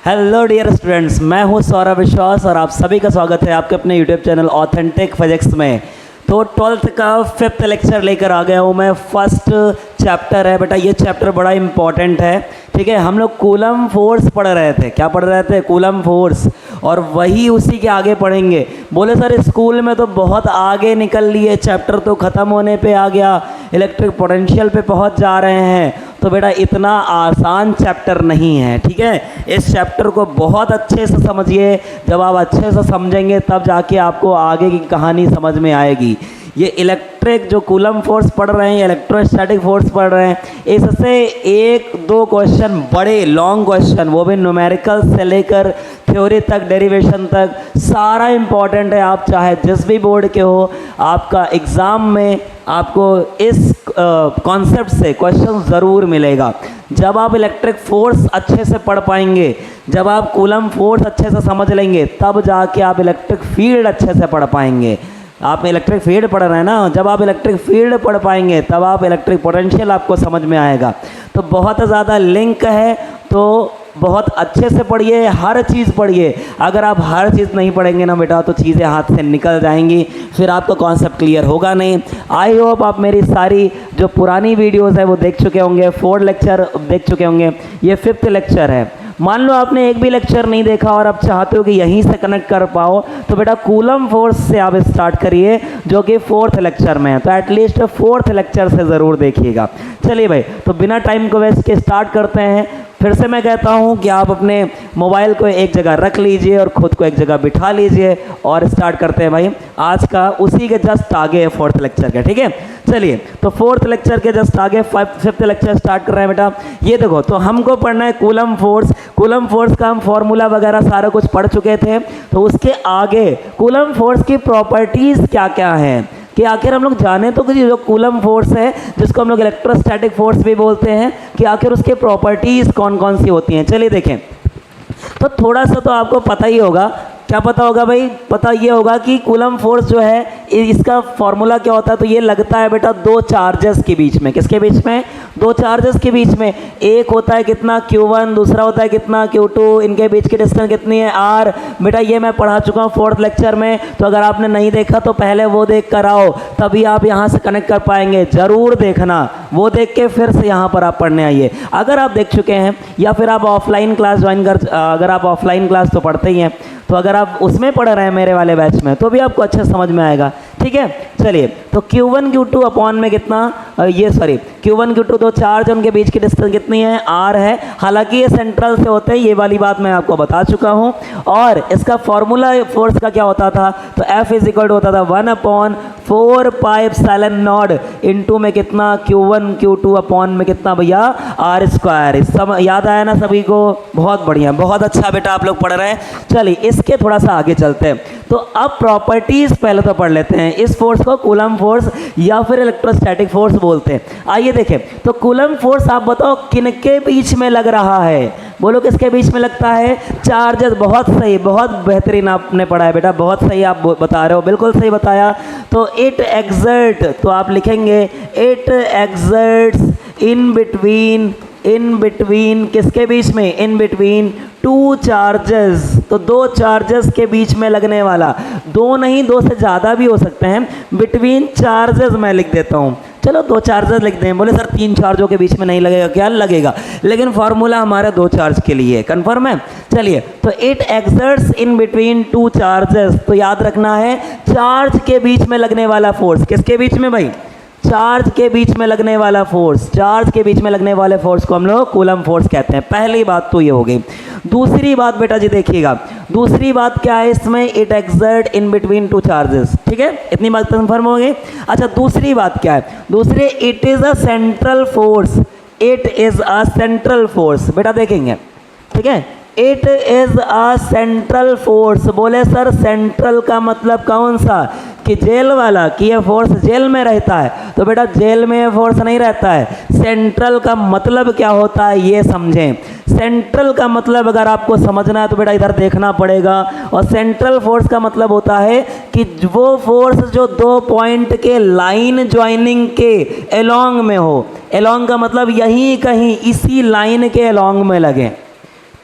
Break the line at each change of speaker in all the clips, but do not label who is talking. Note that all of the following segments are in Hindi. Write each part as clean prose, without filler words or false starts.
हेलो डियर स्टूडेंट्स, मैं हूं सौरभ विश्वास और आप सभी का स्वागत है आपके अपने यूट्यूब चैनल ऑथेंटिक फिजिक्स में। तो 12th का 5th लेक्चर लेकर आ गया हूं मैं। फर्स्ट चैप्टर है बेटा, ये चैप्टर बड़ा इंपॉर्टेंट है। ठीक है, हम लोग कूलम फोर्स पढ़ रहे थे। क्या पढ़ रहे थे? Coulomb force. और वही उसी के आगे पढ़ेंगे। बोले सर स्कूल में तो बहुत आगे निकल लिए, चैप्टर तो ख़त्म होने पे आ गया, इलेक्ट्रिक पोटेंशियल पे पहुंच जा रहे हैं। तो बेटा इतना आसान चैप्टर नहीं है। ठीक है, इस चैप्टर को बहुत अच्छे से समझिए। जब आप अच्छे से समझेंगे तब जाके आपको आगे की कहानी समझ में आएगी। ये इलेक्ट्रिक जो कूलम फोर्स पढ़ रहे हैं, इलेक्ट्रोस्टैटिक फोर्स पढ़ रहे हैं, इससे एक दो क्वेश्चन, बड़े लॉन्ग क्वेश्चन, वो भी न्यूमेरिकल से लेकर थ्योरी तक, डेरिवेशन तक, सारा इंपॉर्टेंट है। आप चाहे जिस भी बोर्ड के हो, आपका एग्ज़ाम में आपको इस कॉन्सेप्ट से क्वेश्चन ज़रूर मिलेगा। जब आप इलेक्ट्रिक फोर्स अच्छे से पढ़ पाएंगे, जब आप कूलम फोर्स अच्छे से समझ लेंगे, तब जाके आप इलेक्ट्रिक फील्ड अच्छे से पढ़ पाएंगे। आप इलेक्ट्रिक फील्ड पढ़ रहे हैं ना, जब आप इलेक्ट्रिक फील्ड पढ़ पाएंगे तब आप इलेक्ट्रिक पोटेंशियल आपको समझ में आएगा। तो बहुत ज़्यादा लिंक है, तो बहुत अच्छे से पढ़िए, हर चीज़ पढ़िए। अगर आप हर चीज़ नहीं पढ़ेंगे ना बेटा, तो चीज़ें हाथ से निकल जाएंगी, फिर आपका कॉन्सेप्ट क्लियर होगा नहीं। आई होप आप मेरी सारी जो पुरानी वीडियोस है वो देख चुके होंगे, 4 लेक्चर देख चुके होंगे। ये 5th लेक्चर है। मान लो आपने एक भी लेक्चर नहीं देखा और आप चाहते हो कि यहीं से कनेक्ट कर पाओ, तो बेटा कूलम फोर्स से आप स्टार्ट करिए, जो कि 4th लेक्चर में है। तो एटलीस्ट 4th लेक्चर से ज़रूर देखिएगा। चलिए भाई, तो बिना टाइम को वेस्ट के स्टार्ट करते हैं। फिर से मैं कहता हूं कि आप अपने मोबाइल को एक जगह रख लीजिए और ख़ुद को एक जगह बिठा लीजिए और स्टार्ट करते हैं भाई। आज का उसी के जस्ट आगे है 4th लेक्चर के। ठीक है, चलिए तो 4th लेक्चर के जस्ट आगे 5th लेक्चर स्टार्ट कर रहे हैं बेटा। ये देखो, तो हमको पढ़ना है कूलम फोर्स। कूलम फोर्स का हम फॉर्मूला वगैरह सारा कुछ पढ़ चुके थे। तो उसके आगे कूलम फोर्स की प्रॉपर्टीज़ क्या क्या हैं, कि आखिर हम लोग जाने तो कि जो कूलम फोर्स है, जिसको हम लोग इलेक्ट्रोस्टैटिक फोर्स भी बोलते हैं, कि आखिर उसके प्रॉपर्टीज़ कौन कौन सी होती हैं। चलिए देखें, तो थोड़ा सा तो आपको पता ही होगा। क्या पता होगा भाई? पता ये होगा कि कूलम फोर्स जो है, इसका फॉर्मूला क्या होता है। तो ये लगता है बेटा दो चार्जेस के बीच में। किसके बीच में? दो चार्जेस के बीच में। एक होता है कितना? Q1, दूसरा होता है कितना? Q2। इनके बीच की डिस्टेंस कितनी है? R। बेटा ये मैं पढ़ा चुका हूँ 4th लेक्चर में, तो अगर आपने नहीं देखा तो पहले वो देख कर आओ, तभी आप यहाँ से कनेक्ट कर पाएंगे। ज़रूर देखना, वो देख के फिर से यहाँ पर आप पढ़ने आइए। अगर आप देख चुके हैं या फिर आप ऑफलाइन क्लास ज्वाइन कर, अगर आप ऑफलाइन क्लास तो पढ़ते ही हैं, तो अगर आप उसमें पढ़ रहे हैं मेरे वाले बैच में, तो भी आपको अच्छा समझ में आएगा। ठीक है, चलिए तो Q1 Q2 अपॉन में कितना, Q1 Q2 दो चार्ज, उनके बीच की डिस्टेंस कितनी है? R है। हालांकि ये सेंट्रल से होते हैं, ये वाली बात मैं आपको बता चुका हूँ। और इसका फॉर्मूला फोर्स का क्या होता था? तो F इज इक्वल टू होता था 1/4 पाई एप्सिलॉन नॉट इंटू में कितना? Q1 Q2 अपॉन में कितना भैया? R²। सब याद आया ना सभी को? बहुत बढ़िया, बहुत अच्छा बेटा आप लोग पढ़ रहे हैं। चलिए इसके थोड़ा सा आगे चलते हैं। तो अब प्रॉपर्टीज पहले तो पढ़ लेते हैं। इस फोर्स को कूलम फोर्स या फिर इलेक्ट्रोस्टैटिक फोर्स बोलते हैं। आइए देखें, तो कूलम फोर्स आप बताओ किनके बीच में लग रहा है? बोलो किसके बीच में लगता है? चार्जेस। बहुत सही, बहुत बेहतरीन आपने पढ़ा है बेटा, बहुत सही आप बता रहे हो, बिल्कुल सही बताया। तो इट एक्सर्ट, तो आप लिखेंगे इट एक्सर्ट्स इन बिटवीन किसके बीच में? In between 2 charges. तो 2 चार्जेस के बीच में लगने वाला, 2 नहीं 2 से ज़्यादा भी हो सकते हैं। बिटवीन चार्जेस मैं लिख देता हूँ, चलो 2 चार्जेस लिख दें। बोले सर 3 चार्जों के बीच में नहीं लगेगा? क्या लगेगा, लेकिन फॉर्मूला हमारा 2 चार्ज के लिए कन्फर्म है। चलिए, तो it exerts in between 2 charges, तो याद रखना है चार्ज के बीच में लगने वाला फोर्स। किसके बीच में भाई? चार्ज के बीच में लगने वाला फोर्स। चार्ज के बीच में लगने वाले फोर्स को हम लोग कूलम फोर्स कहते हैं। पहली बात तो ये हो गई। दूसरी बात बेटा जी देखिएगा, दूसरी बात क्या है इसमें? It exert in between 2 charges. ठीक है, इतनी बात कन्फर्म हो गई। अच्छा, दूसरी बात क्या है? दूसरी, it is a central force. It is a central force. बेटा देखेंगे, ठीक है, it is a central force. बोले सर सेंट्रल का मतलब कौन सा? कि जेल वाला, कि ये फोर्स जेल में रहता है? तो बेटा जेल में ये फोर्स नहीं रहता है। सेंट्रल का मतलब क्या होता है ये समझें। सेंट्रल का मतलब अगर आपको समझना है तो बेटा इधर देखना पड़ेगा। और सेंट्रल फोर्स का मतलब होता है कि वो फोर्स जो 2 पॉइंट के लाइन ज्वाइनिंग के अलोंग में हो। अलोंग का मतलब यहीं कहीं इसी लाइन के अलोंग में लगे।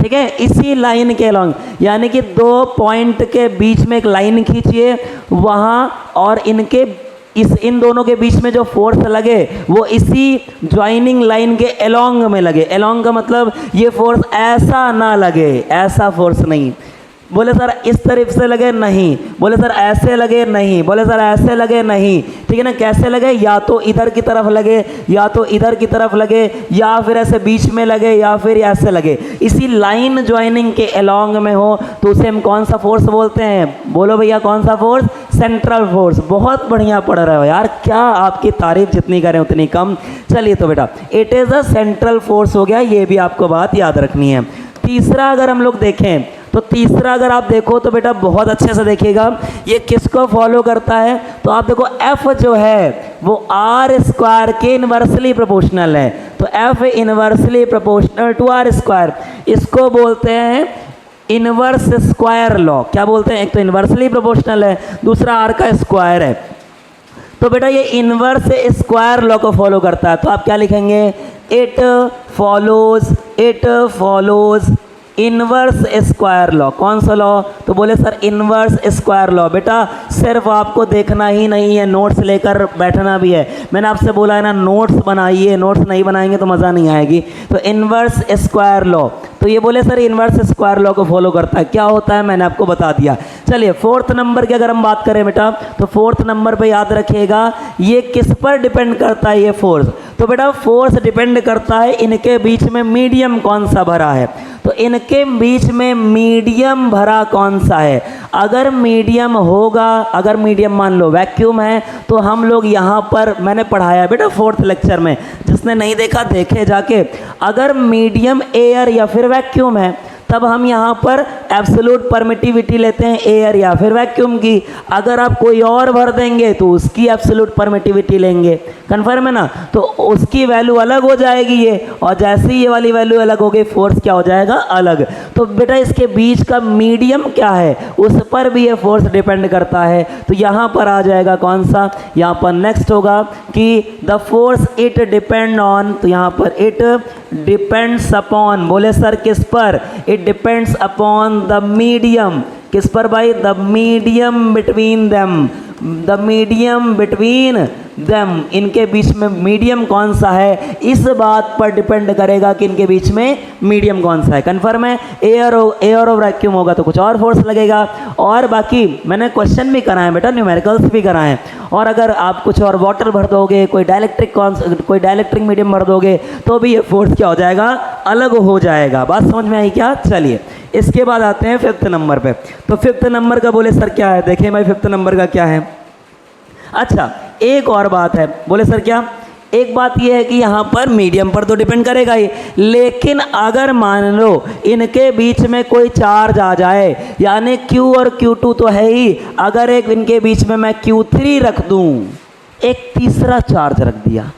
ठीक है, इसी लाइन के अलॉन्ग, यानी कि दो पॉइंट के बीच में एक लाइन खींचिए वहाँ, और इन दोनों के बीच में जो फोर्स लगे वो इसी ज्वाइनिंग लाइन के अलॉन्ग में लगे। अलॉन्ग का मतलब ये फोर्स ऐसा ना लगे, ऐसा फोर्स नहीं। बोले सर इस तरफ से लगे, नहीं। बोले सर ऐसे लगे, नहीं। बोले सर ऐसे लगे, नहीं। ठीक है ना, कैसे लगे? या तो इधर की तरफ लगे, या तो इधर की तरफ लगे, या फिर ऐसे बीच में लगे, या फिर ऐसे लगे। इसी लाइन ज्वाइनिंग के अलॉन्ग में हो तो उसे हम कौन सा फोर्स बोलते हैं? बोलो भैया कौन सा फोर्स? Central force. बहुत बढ़िया पढ़ रहे हो यार, क्या आपकी तारीफ जितनी करें उतनी कम। चलिए तो बेटा it is a central force हो गया, ये भी आपको बात याद रखनी है। तीसरा अगर हम लोग देखें तो तीसरा अगर आप देखो तो बेटा बहुत अच्छे से देखिएगा, ये किसको फॉलो करता है? तो आप देखो F जो है वो R स्क्वायर के इन्वर्सली प्रोपोर्शनल है। तो F inversely proportional to R square, इसको बोलते हैं इन्वर्स स्क्वायर लॉ। क्या बोलते हैं? एक तो इन्वर्सली प्रोपोर्शनल है, दूसरा R का स्क्वायर है। तो बेटा ये इन्वर्स स्क्वायर लॉ को फॉलो करता है। तो आप क्या लिखेंगे? It follows inverse square law. कौन सा लॉ? तो बोले सर इन्वर्स स्क्वायर लॉ। बेटा सिर्फ आपको देखना ही नहीं है, नोट्स लेकर बैठना भी है। मैंने आपसे बोला है ना नोट्स बनाइए, नोट्स नहीं बनाएंगे तो मज़ा नहीं आएगी। तो इन्वर्स स्क्वायर लॉ, तो ये बोले सर इन्वर्स स्क्वायर लॉ को फॉलो करता है। क्या होता है मैंने आपको बता दिया। चलिए फोर्थ नंबर की अगर हम बात करें बेटा, तो फोर्थ नंबर पे याद रखिएगा ये किस पर डिपेंड करता है ये फोर्स? तो बेटा फोर्स डिपेंड करता है इनके बीच में मीडियम कौन सा भरा है। तो इनके बीच में मीडियम भरा कौन सा है? अगर मीडियम होगा, अगर मीडियम मान लो वैक्यूम है, तो हम लोग यहाँ पर मैंने पढ़ाया बेटा फोर्थ लेक्चर में, जिसने नहीं देखा देखे जाके। अगर मीडियम एयर या फिर वैक्यूम है तब हम यहाँ पर एब्सोल्यूट परमिटिविटी लेते हैं एयर या फिर वैक्यूम की। अगर आप कोई और भर देंगे तो उसकी एब्सोल्यूट परमिटिविटी लेंगे। कन्फर्म है ना? तो उसकी वैल्यू अलग हो जाएगी ये, और जैसे ही ये वाली वैल्यू अलग हो गई फोर्स क्या हो जाएगा? अलग। तो बेटा इसके बीच का मीडियम क्या है उस पर भी ये फोर्स डिपेंड करता है। तो यहाँ पर आ जाएगा कौन सा? यहाँ पर नेक्स्ट होगा कि the force it depend on, तो यहाँ पर इट डिपेंड्स अपॉन, बोले सर किस पर? It depends upon the medium. किस पर भाई? The medium between them, the medium between them. इनके बीच में मीडियम कौन सा है इस बात पर डिपेंड करेगा कि इनके बीच में मीडियम कौन सा है। कन्फर्म है? एयर और वैक्यूम होगा तो कुछ और फोर्स लगेगा। और बाकी मैंने क्वेश्चन भी कराए बेटा, न्यूमेरिकल्स भी कराए। और अगर आप कुछ और वाटर भर दोगे, कोई डाइलेक्ट्रिक मीडियम भर दोगे तो भी ये फोर्स क्या हो जाएगा? अलग हो जाएगा। बात समझ में आई क्या? चलिए इसके बाद आते हैं फिफ्थ नंबर पे। तो फिफ्थ नंबर का बोले सर क्या है? देखें भाई फिफ्थ नंबर का क्या है। अच्छा एक और बात है। बोले सर क्या? एक बात यह है कि यहाँ पर मीडियम पर तो डिपेंड करेगा ही, लेकिन अगर मान लो इनके बीच में कोई चार्ज आ जाए, यानी Q और Q2 तो है ही, अगर एक इनके बीच में मैं Q3 रख दूँ, एक तीसरा चार्ज रख दिया,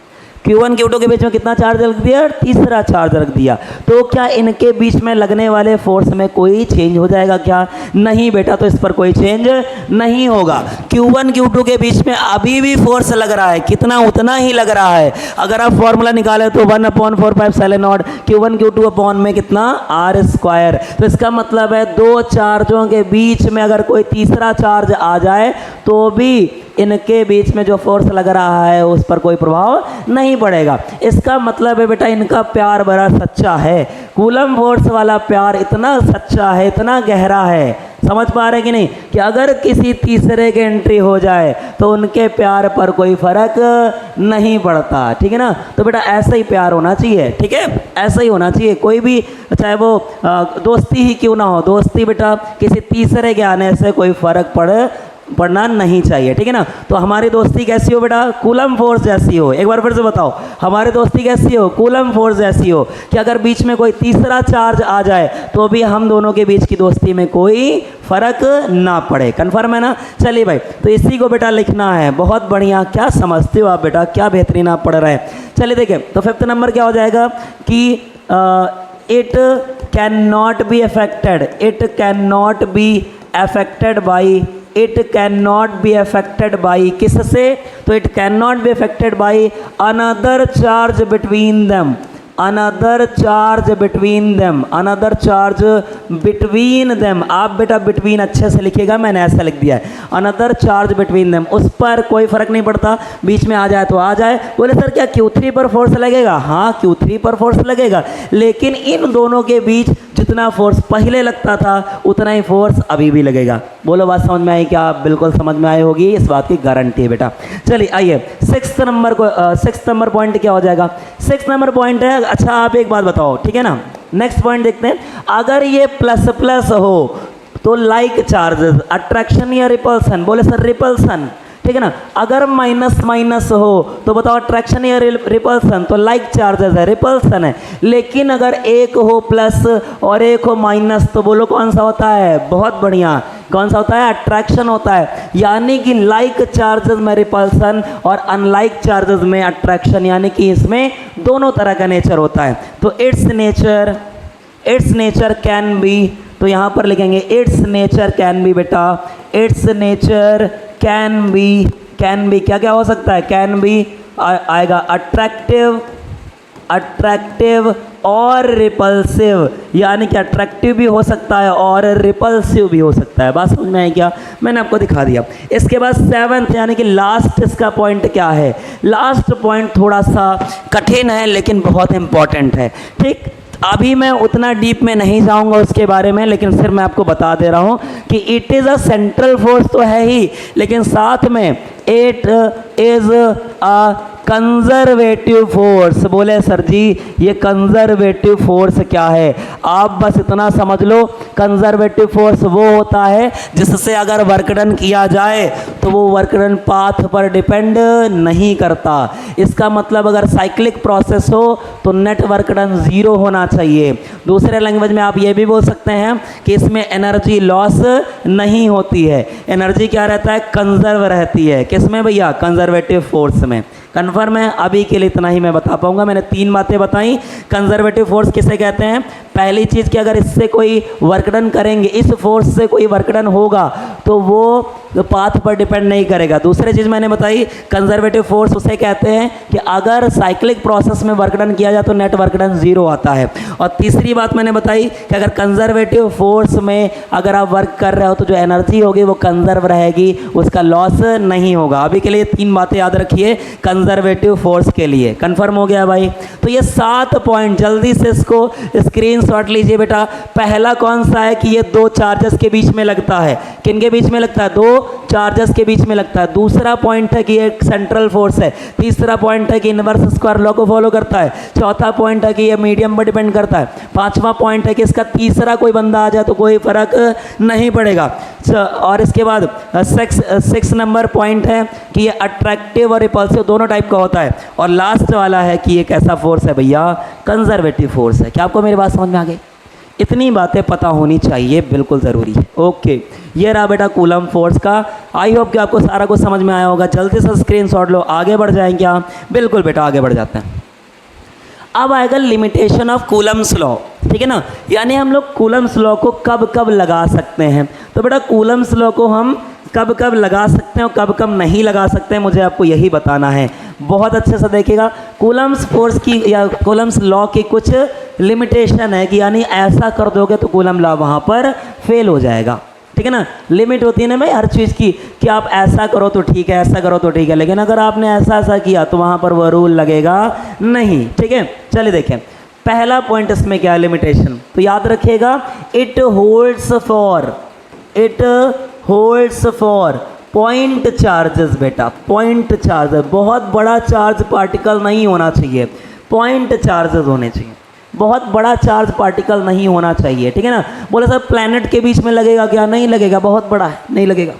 Q1 Q2 के बीच में कितना चार्ज रख दिया? तीसरा चार्ज रख दिया, तो क्या इनके बीच में लगने वाले फोर्स में कोई चेंज हो जाएगा क्या? नहीं बेटा, तो इस पर कोई चेंज नहीं होगा। Q1 Q2 के बीच में अभी भी फोर्स लग रहा है, कितना? उतना ही लग रहा है। अगर आप फॉर्मूला निकाले तो 1/4πε0 Q1 Q2 अपॉन में कितना? R square. तो इसका मतलब है दो चार्जों के बीच में अगर कोई तीसरा चार्ज आ जाए तो भी इनके बीच में जो फोर्स लग रहा है उस पर कोई प्रभाव नहीं पड़ेगा। इसका मतलब है बेटा इनका प्यार बड़ा सच्चा है। कूलम फोर्स वाला प्यार इतना सच्चा है, इतना गहरा है, समझ पा रहे कि नहीं, कि अगर किसी तीसरे की एंट्री हो जाए तो उनके प्यार पर कोई फर्क नहीं पड़ता। ठीक है ना? तो बेटा ऐसा ही प्यार होना चाहिए। ठीक है, ऐसा ही होना चाहिए। कोई भी चाहे वो दोस्ती ही क्यों ना हो, दोस्ती बेटा किसी तीसरे के आने से कोई फर्क पड़ना नहीं चाहिए। ठीक है ना? तो हमारी दोस्ती कैसी हो बेटा? कूलम फोर्स जैसी हो। एक बार फिर से बताओ, हमारी दोस्ती कैसी हो? कूलम फोर्स जैसी हो, कि अगर बीच में कोई तीसरा चार्ज आ जाए तो भी हम दोनों के बीच की दोस्ती में कोई फर्क ना पड़े। कन्फर्म है ना? चलिए भाई, तो इसी को बेटा लिखना है। बहुत बढ़िया, क्या समझते हो आप बेटा, क्या बेहतरीन आप पढ़ रहे हैं। चलिए देखिए, तो फिफ्थ नंबर क्या हो जाएगा कि it can not be affected, it can not be affected by, it can not be affected by किससे? तो it can not be affected by another charge between them. Another charge between them, another charge between them. आप बेटा बिटवीन अच्छे से लिखिएगा, मैंने ऐसा लिख दिया है, अनदर चार्ज बिटवीन देम। उस पर कोई फर्क नहीं पड़ता, बीच में आ जाए तो आ जाए। बोले सर क्या Q3 पर फोर्स लगेगा? हाँ Q3 पर फोर्स लगेगा, लेकिन इन दोनों के बीच जितना फोर्स पहले लगता था उतना ही फोर्स अभी भी लगेगा। बोलो बात समझ में आई क्या? बिल्कुल समझ में आई होगी, इस बात की गारंटी है बेटा। चलिए आइए 6 नंबर पॉइंट क्या हो जाएगा? 6 नंबर पॉइंट है, अच्छा आप एक बात बताओ, ठीक है ना, नेक्स्ट पॉइंट देखते हैं। अगर ये प्लस प्लस हो तो लाइक चार्जेस अट्रैक्शन या रिपल्सन? बोले सर रिपल्सन, ठीक है ना। अगर माइनस माइनस हो तो बताओ अट्रैक्शन या रिपल्सन? तो लाइक चार्जेस है, रिपल्सन है। लेकिन अगर एक हो प्लस और एक हो माइनस तो बोलो कौन सा होता है? बहुत बढ़िया, कौन सा होता है? अट्रैक्शन होता है। यानी कि लाइक चार्जेस में रिपल्सन और अनलाइक चार्जेस में अट्रैक्शन, यानी कि इसमें दोनों तरह का नेचर होता है। तो इट्स नेचर कैन बी, तो यहाँ पर लिखेंगे इट्स नेचर कैन बी बेटा, इट्स नेचर कैन बी क्या क्या हो सकता है? कैन बी आएगा अट्रैक्टिव और रिपल्सिव, यानी कि अट्रैक्टिव भी हो सकता है और रिपल्सिव भी हो सकता है। बात समझ में आई क्या? मैंने आपको दिखा दिया। इसके बाद 7th यानी कि लास्ट इसका पॉइंट क्या है? लास्ट पॉइंट थोड़ा सा कठिन है लेकिन बहुत इंपॉर्टेंट है, ठीक। अभी मैं उतना डीप में नहीं जाऊंगा उसके बारे में, लेकिन सिर्फ मैं आपको बता दे रहा हूं कि it is a central force तो है ही, लेकिन साथ में it is a conservative force. बोले सर जी ये कंजर्वेटिव फोर्स क्या है? आप बस इतना समझ लो, कंजर्वेटिव फोर्स वो होता है जिससे अगर वर्क डन किया जाए तो वो वर्क डन पाथ पर डिपेंड नहीं करता। इसका मतलब अगर साइक्लिक प्रोसेस हो तो नेट वर्क डन 0 होना चाहिए। दूसरे लैंग्वेज में आप ये भी बोल सकते हैं कि इसमें एनर्जी लॉस नहीं होती है, एनर्जी क्या रहता है? कंजर्व रहती है। किसमें भैया? कंजर्वेटिव फोर्स में। कन्फर्म है? अभी के लिए इतना ही मैं बता पाऊंगा। मैंने 3 बातें बताई। कंजर्वेटिव फोर्स किसे कहते हैं? पहली चीज़ कि अगर इससे कोई वर्क डन करेंगे, इस फोर्स से कोई वर्क डन होगा तो वो पाथ पर डिपेंड नहीं करेगा। दूसरी चीज़ मैंने बताई कंजर्वेटिव फोर्स उसे कहते हैं कि अगर साइक्लिक प्रोसेस में वर्क डन किया जाए तो नेट वर्क डन 0 आता है। और तीसरी बात मैंने बताई कि अगर कंजर्वेटिव फोर्स में अगर आप वर्क कर रहे हो तो जो एनर्जी होगी वो कंजर्व रहेगी, उसका लॉस नहीं होगा। अभी के लिए 3 बातें याद रखिए कंजर्वेटिव फोर्स के लिए। कंफर्म हो गया भाई? तो ये 7 पॉइंट जल्दी से इसको स्क्रीनशॉट लीजिए बेटा। पहला कौन सा है कि ये 2 चार्जेस के बीच में लगता है। किन के बीच में लगता है? 2 चार्जेस के बीच में लगता है। दूसरा पॉइंट है कि ये सेंट्रल फोर्स है। तीसरा पॉइंट है कि इनवर्स स्क्वायर लॉ को फॉलो करता है। चौथा पॉइंट है कि ये मीडियम पर डिपेंड करता है। पांचवा पॉइंट है कि इसका तीसरा कोई बंदा आ जाए तो कोई फर्क नहीं पड़ेगा। और इसके बाद 6 नंबर पॉइंट है कि ये अट्रैक्टिव और रिपल्सिव दोनों टाइप का होता है। और लास्ट वाला है कि ये कैसा फोर्स है भैया? कंजर्वेटिव फोर्स है। क्या आपको मेरी बात समझ में आ गई? इतनी बातें पता होनी चाहिए, बिल्कुल ज़रूरी है। ओके, ये रहा बेटा कूलम फोर्स का। आई होप कि आपको सारा कुछ समझ में आया होगा। जल्दी से स्क्रीनशॉट लो, आगे बढ़ जाएं क्या? बिल्कुल बेटा आगे बढ़ जाते हैं। अब आएगा लिमिटेशन ऑफ कूलम्स लॉ, ठीक है ना। यानी हम लोग कूलम्स लॉ को कब कब लगा सकते हैं। तो बेटा कूलम्स लॉ को हम कब कब लगा सकते हैं और कब कब नहीं लगा सकते हैं, मुझे आपको यही बताना है। बहुत अच्छे से देखिएगा। कूलम्स फोर्स की या कूलम्स लॉ की कुछ लिमिटेशन है कि यानी ऐसा कर दोगे तो कूलम लॉ वहाँ पर फेल हो जाएगा, ठीक है ना। लिमिट होती है ना भाई हर चीज़ की कि आप ऐसा करो तो ठीक है, ऐसा करो तो ठीक है, लेकिन अगर आपने ऐसा किया तो वहाँ पर वह रूल लगेगा नहीं, ठीक है। चलिए देखें पहला पॉइंट इसमें क्या है लिमिटेशन, तो याद रखिएगा it holds for point charges. बेटा पॉइंट चार्जेस, बहुत बड़ा चार्ज पार्टिकल नहीं होना चाहिए, पॉइंट चार्जेस होने चाहिए। बहुत बड़ा चार्ज पार्टिकल नहीं होना चाहिए, ठीक है ना। बोले सर प्लैनेट के बीच में लगेगा क्या? नहीं लगेगा, बहुत बड़ा है, नहीं लगेगा,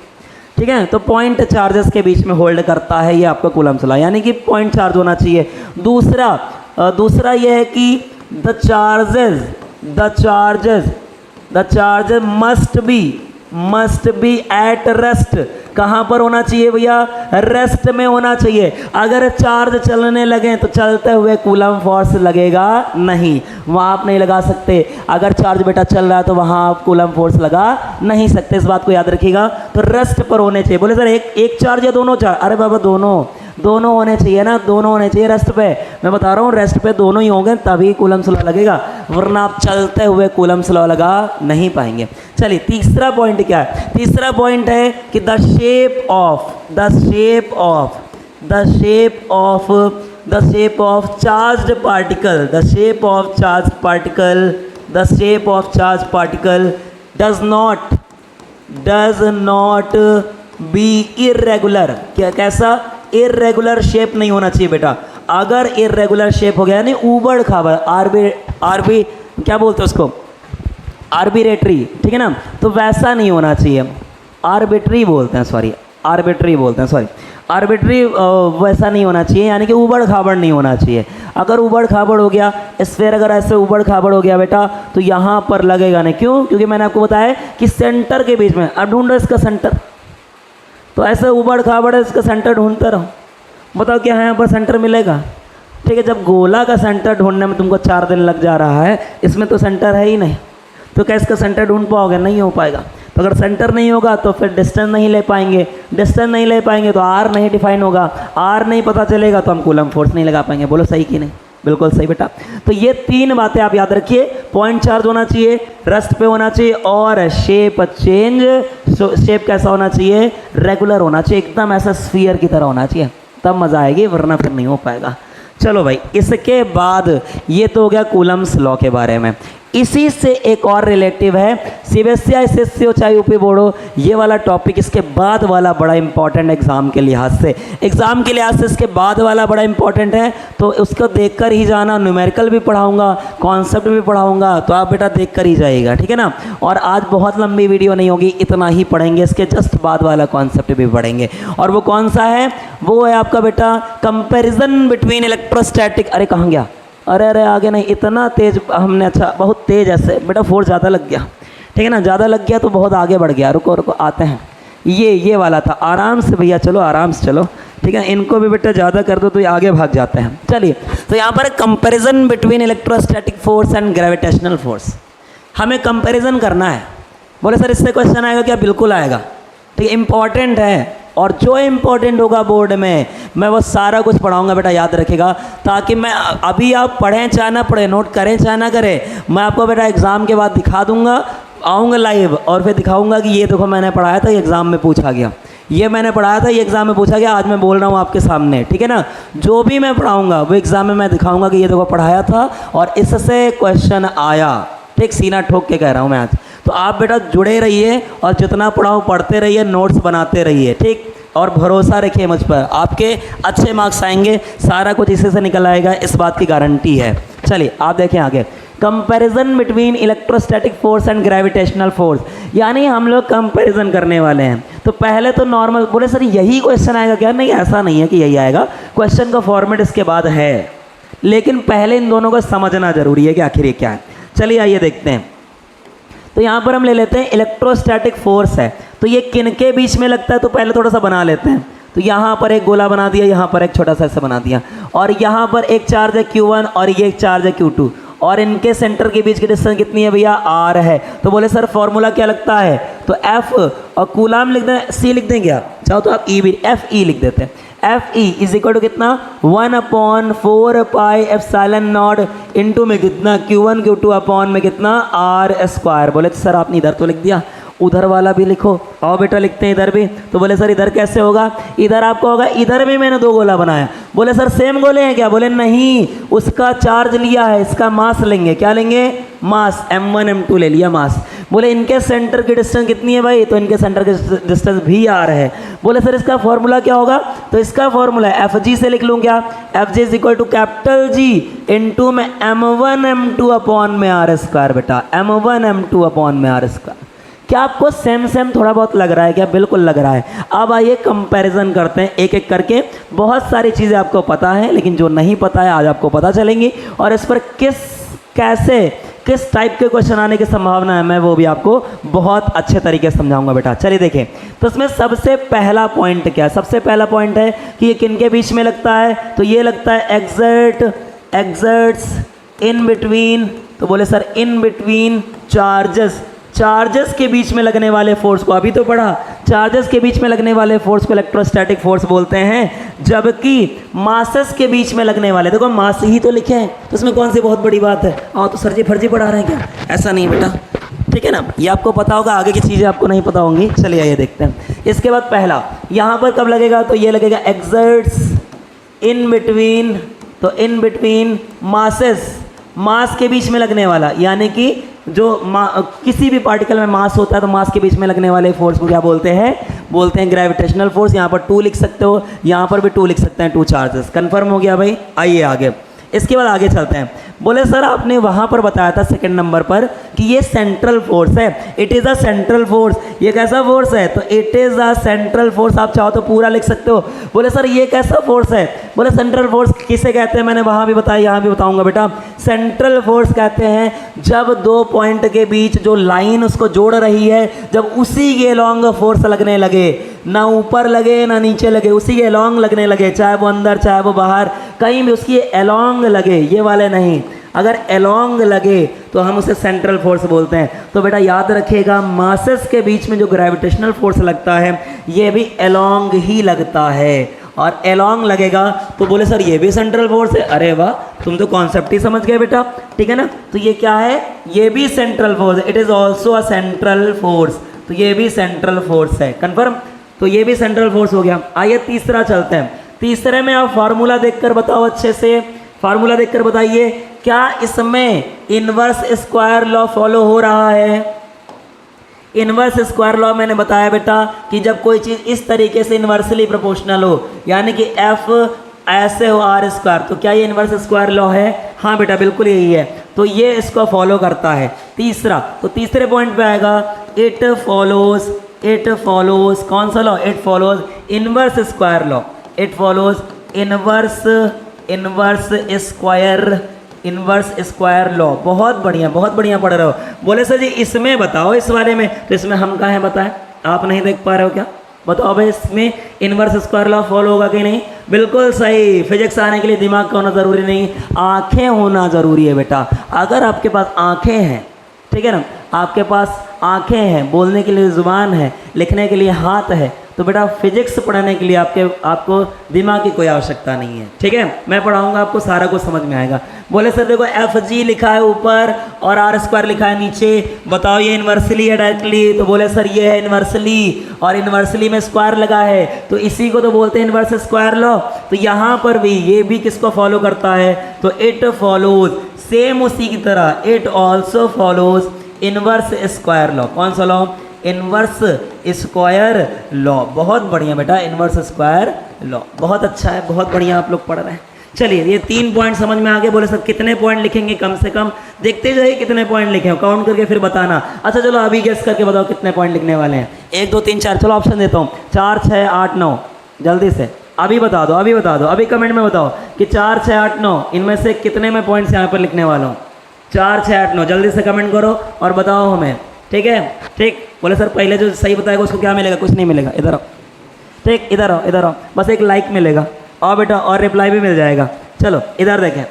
ठीक है। तो पॉइंट चार्जेस के बीच में होल्ड करता है ये आपका कूलम्स लॉ, यानी कि पॉइंट चार्ज होना चाहिए। दूसरा ये है कि the charges must be at rest. कहाँ पर होना चाहिए भैया? रेस्ट में होना चाहिए। अगर चार्ज चलने लगे तो चलते हुए कूलम फोर्स लगेगा नहीं, वहाँ आप नहीं लगा सकते। अगर चार्ज बेटा चल रहा है तो वहाँ आप कूलम फोर्स लगा नहीं सकते, इस बात को याद रखिएगा। तो रेस्ट पर होने चाहिए। बोले सर एक चार्ज या दोनों चार्ज? अरे बाबा दोनों। दोनों होने चाहिए ना, दोनों होने चाहिए रेस्ट पे। मैं बता रहा हूँ रेस्ट पे दोनों ही होंगे तभी कूलम्स लॉ लगेगा, वरना आप चलते हुए कूलम्स लॉ लगा नहीं पाएंगे। चलिए तीसरा पॉइंट क्या है? तीसरा पॉइंट है कि the shape of charged particle does not be irregular. क्या कैसा? इर्रेगुलर शेप नहीं होना चाहिए बेटा। अगर इर्रेगुलर शेप हो गया यानी ऊबड़ खाबड़, आरबी क्या बोलते हैं उसको, आर्बिट्रेटरी, ठीक है ना, तो वैसा नहीं होना चाहिए। आर्बिट्री बोलते हैं सॉरी, आर्बिट्री वैसा नहीं होना चाहिए, यानी कि ऊबड़ खाबड़ नहीं होना चाहिए। अगर ऊबड़ खाबड़ हो गया स्फीयर, अगर ऐसे ऊबड़ खाबड़ हो गया बेटा तो यहाँ पर लगेगा नहीं। क्यों? क्योंकि मैंने आपको बताया कि सेंटर के बीच में, अब ढूंढो इसका सेंटर, तो ऐसे ऊबड़ खाबड़ है, इसका सेंटर ढूंढते रहो, बताओ क्या है यहाँ पर सेंटर मिलेगा? ठीक है, जब गोला का सेंटर ढूंढने में तुमको 4 दिन लग जा रहा है, इसमें तो सेंटर है ही नहीं, तो क्या इसका सेंटर ढूंढ पाओगे? नहीं हो पाएगा। तो अगर सेंटर नहीं होगा तो फिर डिस्टेंस नहीं ले पाएंगे, डिस्टेंस नहीं ले पाएंगे तो आर नहीं डिफाइन होगा, आर नहीं पता चलेगा तो हम कूलम फोर्स नहीं लगा पाएंगे। बोलो सही कि नहीं? बिल्कुल सही बेटा। तो ये 3 बातें आप याद रखिए, पॉइंट चार्ज होना चाहिए, रेस्ट पे होना चाहिए, और शेप चेंज, शेप कैसा होना चाहिए? रेगुलर होना चाहिए, एकदम ऐसा स्फीयर की तरह होना चाहिए, तब मज़ा आएगी, वरना फिर नहीं हो पाएगा। चलो भाई, इसके बाद ये तो हो गया कूलम्स लॉ के बारे में। इसी से एक और रिलेटिव है, सीबीएसई एसएससी हो चाहे यूपी बोर्ड हो, ये वाला टॉपिक इसके बाद वाला बड़ा इंपॉर्टेंट एग्जाम के लिहाज से, इसके बाद वाला बड़ा इंपॉर्टेंट है, तो उसको देखकर ही जाना। न्यूमेरिकल भी पढ़ाऊंगा, कॉन्सेप्ट भी पढ़ाऊंगा, तो आप बेटा देखकर ही जाइएगा, ठीक है ना। और आज बहुत लंबी वीडियो नहीं होगी, इतना ही पढ़ेंगे, इसके जस्ट बाद वाला कॉन्सेप्ट भी पढ़ेंगे। और वो कौन सा है? वो है आपका बेटा कंपेरिजन बिटवीन इलेक्ट्रोस्टैटिक। अरे कहाँ गया? अरे आगे नहीं, इतना तेज हमने, अच्छा बहुत तेज ऐसे बेटा, फोर्स ज़्यादा लग गया, ठीक है ना, ज़्यादा लग गया तो बहुत आगे बढ़ गया। रुको आते हैं, ये वाला था, आराम से भैया चलो, आराम से चलो, ठीक है। इनको भी बेटा ज़्यादा कर दो तो ये आगे भाग जाते हैं। चलिए, तो यहाँ पर comparison between electrostatic force and gravitational force, हमें कंपैरिजन करना है। बोले सर इससे क्वेश्चन आएगा क्या? बिल्कुल आएगा, ठीक है, इंपॉर्टेंट है। और जो इम्पोर्टेंट होगा बोर्ड में मैं वो सारा कुछ पढ़ाऊंगा बेटा, याद रखेगा, ताकि मैं अभी आप पढ़ें चाहे ना पढ़ें, नोट करें चाहे ना करें, मैं आपको बेटा एग्ज़ाम के बाद दिखा दूंगा, आऊँगा लाइव और फिर दिखाऊंगा कि ये देखो मैंने पढ़ाया था, ये एग्ज़ाम में पूछा गया, ये मैंने पढ़ाया था, ये एग्ज़ाम में पूछा गया, आज मैं बोल रहा हूँ आपके सामने, ठीक है ना। जो भी मैं पढ़ाऊँगा वो एग्ज़ाम में मैं दिखाऊँगा कि ये देखो पढ़ाया था और इससे क्वेश्चन आया, ठीक, सीना ठोक के कह रहा हूँ मैं आज। तो आप बेटा जुड़े रहिए और जितना पढ़ाओ पढ़ते रहिए, नोट्स बनाते रहिए, ठीक, और भरोसा रखिए मुझ पर, आपके अच्छे मार्क्स आएंगे, सारा कुछ इसी से निकल आएगा, इस बात की गारंटी है। चलिए आप देखें आगे, comparison between electrostatic force and gravitational force, यानी हम लोग कंपैरिजन करने वाले हैं। तो पहले तो नॉर्मल, बोले सर यही क्वेश्चन आएगा क्या? नहीं, ऐसा नहीं है कि यही आएगा, क्वेश्चन का फॉर्मेट इसके बाद है, लेकिन पहले इन दोनों को समझना जरूरी है कि आखिर ये क्या है। चलिए आइए देखते हैं। तो यहाँ पर हम ले लेते हैं इलेक्ट्रोस्टैटिक फोर्स है, तो ये किनके बीच में लगता है? तो पहले थोड़ा सा बना लेते हैं। तो यहाँ पर एक गोला बना दिया, यहाँ पर एक छोटा सा ऐसा बना दिया, और यहाँ पर एक चार्ज है Q1 और ये एक चार्ज है Q2, और इनके सेंटर के बीच की डिस्टेंस कितनी है भैया? R है। तो बोले सर फॉर्मूला क्या लगता है? तो F और कूलाम लिख दें, C लिख देंगे आप चाहो तो आप E भी, FE लिख देते हैं। FE इज इक्वल टू कितना? 1/4 पाई एप्सिलॉन नॉट इंटू में कितना? Q1 Q2 अपॉन में कितना? R²। बोले सर आपने इधर तो लिख दिया, उधर वाला भी लिखो। आओ बेटा लिखते हैं इधर भी। तो बोले सर इधर कैसे होगा? इधर आपको होगा, इधर भी मैंने 2 गोला बनाया। बोले सर सेम गोले हैं क्या? बोले नहीं, उसका चार्ज लिया है, इसका मास लेंगे। क्या लेंगे? मास। M1 M2 ले लिया मास। बोले इनके सेंटर की डिस्टेंस कितनी है भाई? तो इनके सेंटर की डिस्टेंस भी R है। बोले सर इसका फॉर्मूला क्या होगा? तो इसका फॉर्मूला FG से लिख लूँ क्या? FG is equal to capital G into में M1 M2 अपॉन में R²। बेटा M1 M2 अपॉन में R²। क्या आपको सेम थोड़ा बहुत लग रहा है क्या? बिल्कुल लग रहा है। अब आइए कंपैरिजन करते हैं एक एक करके। बहुत सारी चीज़ें आपको पता है, लेकिन जो नहीं पता है आज आपको पता चलेंगी, और इस पर किस टाइप के क्वेश्चन आने की संभावना है मैं वो भी आपको बहुत अच्छे तरीके से समझाऊंगा बेटा। चलिए देखें, तो इसमें सबसे पहला पॉइंट क्या है? सबसे पहला पॉइंट है कि ये किनके बीच में लगता है? तो ये लगता है एक्सर्ट्स इन बिटवीन। तो बोले सर इन बिटवीन चार्जेस के बीच में लगने वाले फोर्स को अभी तो पढ़ा, चार्जेस के बीच में लगने वाले फोर्स को इलेक्ट्रोस्टैटिक फोर्स बोलते हैं, जबकि मासेस के बीच में लगने वाले, देखो मास ही तो लिखे हैं तो उसमें कौन सी बहुत बड़ी बात है, तो सर जी फर्जी पढ़ा रहे हैं क्या, ऐसा नहीं बेटा, ठीक है ना, ये आपको पता होगा, आगे की चीज़ें आपको नहीं पता होंगी। चलिए ये देखते हैं। इसके बाद पहला यहाँ पर कब लगेगा, तो ये लगेगा एक्सर्ट्स इन बिटवीन, तो इन बिटवीन मासेस, मास के बीच में लगने वाला, यानी कि जो किसी भी पार्टिकल में मास होता है तो मास के बीच में लगने वाले फोर्स को क्या बोलते हैं, बोलते हैं ग्रेविटेशनल फोर्स। यहाँ पर 2 लिख सकते हो, यहाँ पर भी 2 लिख सकते हैं, 2 चार्जेस। कंफर्म हो गया भाई, आइए आगे। इसके बाद आगे चलते हैं। बोले सर आपने वहाँ पर बताया था सेकंड नंबर पर कि ये सेंट्रल फोर्स है, it is a central force. ये कैसा फोर्स है, तो it is a central force, आप चाहो तो पूरा लिख सकते हो। बोले सर ये कैसा फोर्स है, बोले सेंट्रल फोर्स किसे कहते हैं, मैंने वहाँ भी बताया, यहाँ भी बताऊँगा बेटा। सेंट्रल फोर्स कहते हैं जब 2 पॉइंट के बीच जो लाइन उसको जोड़ रही है, जब उसी के लॉन्ग फोर्स लगने लगे, ना ऊपर लगे ना नीचे लगे, उसी के अलॉन्ग लगने लगे, चाहे वो अंदर चाहे वो बाहर, कहीं भी उसकी अलॉन्ग लगे, ये वाले नहीं, अगर अलॉन्ग लगे तो हम उसे सेंट्रल फोर्स बोलते हैं। तो बेटा याद रखिएगा, मासेस के बीच में जो ग्रेविटेशनल फोर्स लगता है ये भी अलॉन्ग ही लगता है, और अलॉन्ग लगेगा तो बोले सर ये भी सेंट्रल फोर्स है, अरे वाह तुम तो कॉन्सेप्ट ही समझ गए बेटा, ठीक है ना। तो ये क्या है, ये भी सेंट्रल फोर्स है, it is also a central force, तो ये भी सेंट्रल फोर्स है, कन्फर्म। तो ये भी सेंट्रल फोर्स हो गया। आइए तीसरा चलते हैं। तीसरे में आप फार्मूला देखकर बताओ, अच्छे से फार्मूला देखकर बताइए, क्या इसमें इनवर्स स्क्वायर लॉ फॉलो हो रहा है। इनवर्स स्क्वायर लॉ मैंने बताया बेटा कि जब कोई चीज़ इस तरीके से इनवर्सली प्रोपोर्शनल हो, यानी कि एफ ऐसे हो आर स्क्वायर, तो क्या ये इनवर्स स्क्वायर लॉ है, हाँ बेटा बिल्कुल यही है, तो ये इसको फॉलो करता है। तीसरा, तो तीसरे पॉइंट पे आएगा इट फॉलोज कौन सा law, it follows inverse square law, it follows inverse square law. बहुत बढ़िया पढ़ रहे हो। बोले सर जी इसमें बताओ, इस वाले में, तो इसमें हम कहाँ हैं बताएं, आप नहीं देख पा रहे हो क्या, बताओ भाई इसमें इनवर्स स्क्वायर लॉ फॉलो होगा कि नहीं। बिल्कुल सही, फिजिक्स आने के लिए दिमाग का होना ज़रूरी नहीं, आँखें होना ज़रूरी है बेटा। अगर आपके पास आँखें हैं, ठीक है ना, आपके पास आँखें हैं, बोलने के लिए ज़ुबान है, लिखने के लिए हाथ है, तो बेटा फिजिक्स पढ़ाने के लिए आपको दिमाग की कोई आवश्यकता नहीं है, ठीक है। मैं पढ़ाऊंगा आपको, सारा कुछ समझ में आएगा। बोले सर देखो एफ जी लिखा है ऊपर और आर स्क्वायर लिखा है नीचे, बताओ ये इन्वर्सली है डायरेक्टली, तो बोले सर ये है इन्वर्सली, और इन्वर्सली में स्क्वायर लगा है तो इसी को तो बोलते हैं इन्वर्स स्क्वायर लॉ। तो यहाँ पर भी ये भी किसको फॉलो करता है, तो इट फॉलोज, सेम उसी की तरह it also follows inverse square law. कौन सा लॉ, इनवर्स स्क्वायर लॉ। बहुत बढ़िया बेटा, इनवर्स स्क्वायर लॉ, बहुत अच्छा है, बहुत बढ़िया आप लोग पढ़ रहे हैं। चलिए ये 3 पॉइंट समझ में आ गए। बोले सर कितने पॉइंट लिखेंगे, कम से कम देखते जाइए कितने पॉइंट लिखे हो, काउंट करके फिर बताना। अच्छा चलो अभी गेस करके बताओ कितने पॉइंट लिखने वाले हैं। 1 2 3 4, चलो ऑप्शन देता हूँ, 4 6 8 9, जल्दी से अभी बता दो, अभी कमेंट में बताओ कि 4 6 8 9 इनमें से कितने में पॉइंट्स यहाँ पर लिखने वाला हूँ। 4 6 8 9 जल्दी से कमेंट करो और बताओ हमें, ठीक है। ठीक, बोले सर पहले जो सही बताएगा उसको क्या मिलेगा, कुछ नहीं मिलेगा, इधर आओ, ठीक इधर आओ, बस एक लाइक मिलेगा और बेटा और रिप्लाई भी मिल जाएगा। चलो इधर देखें,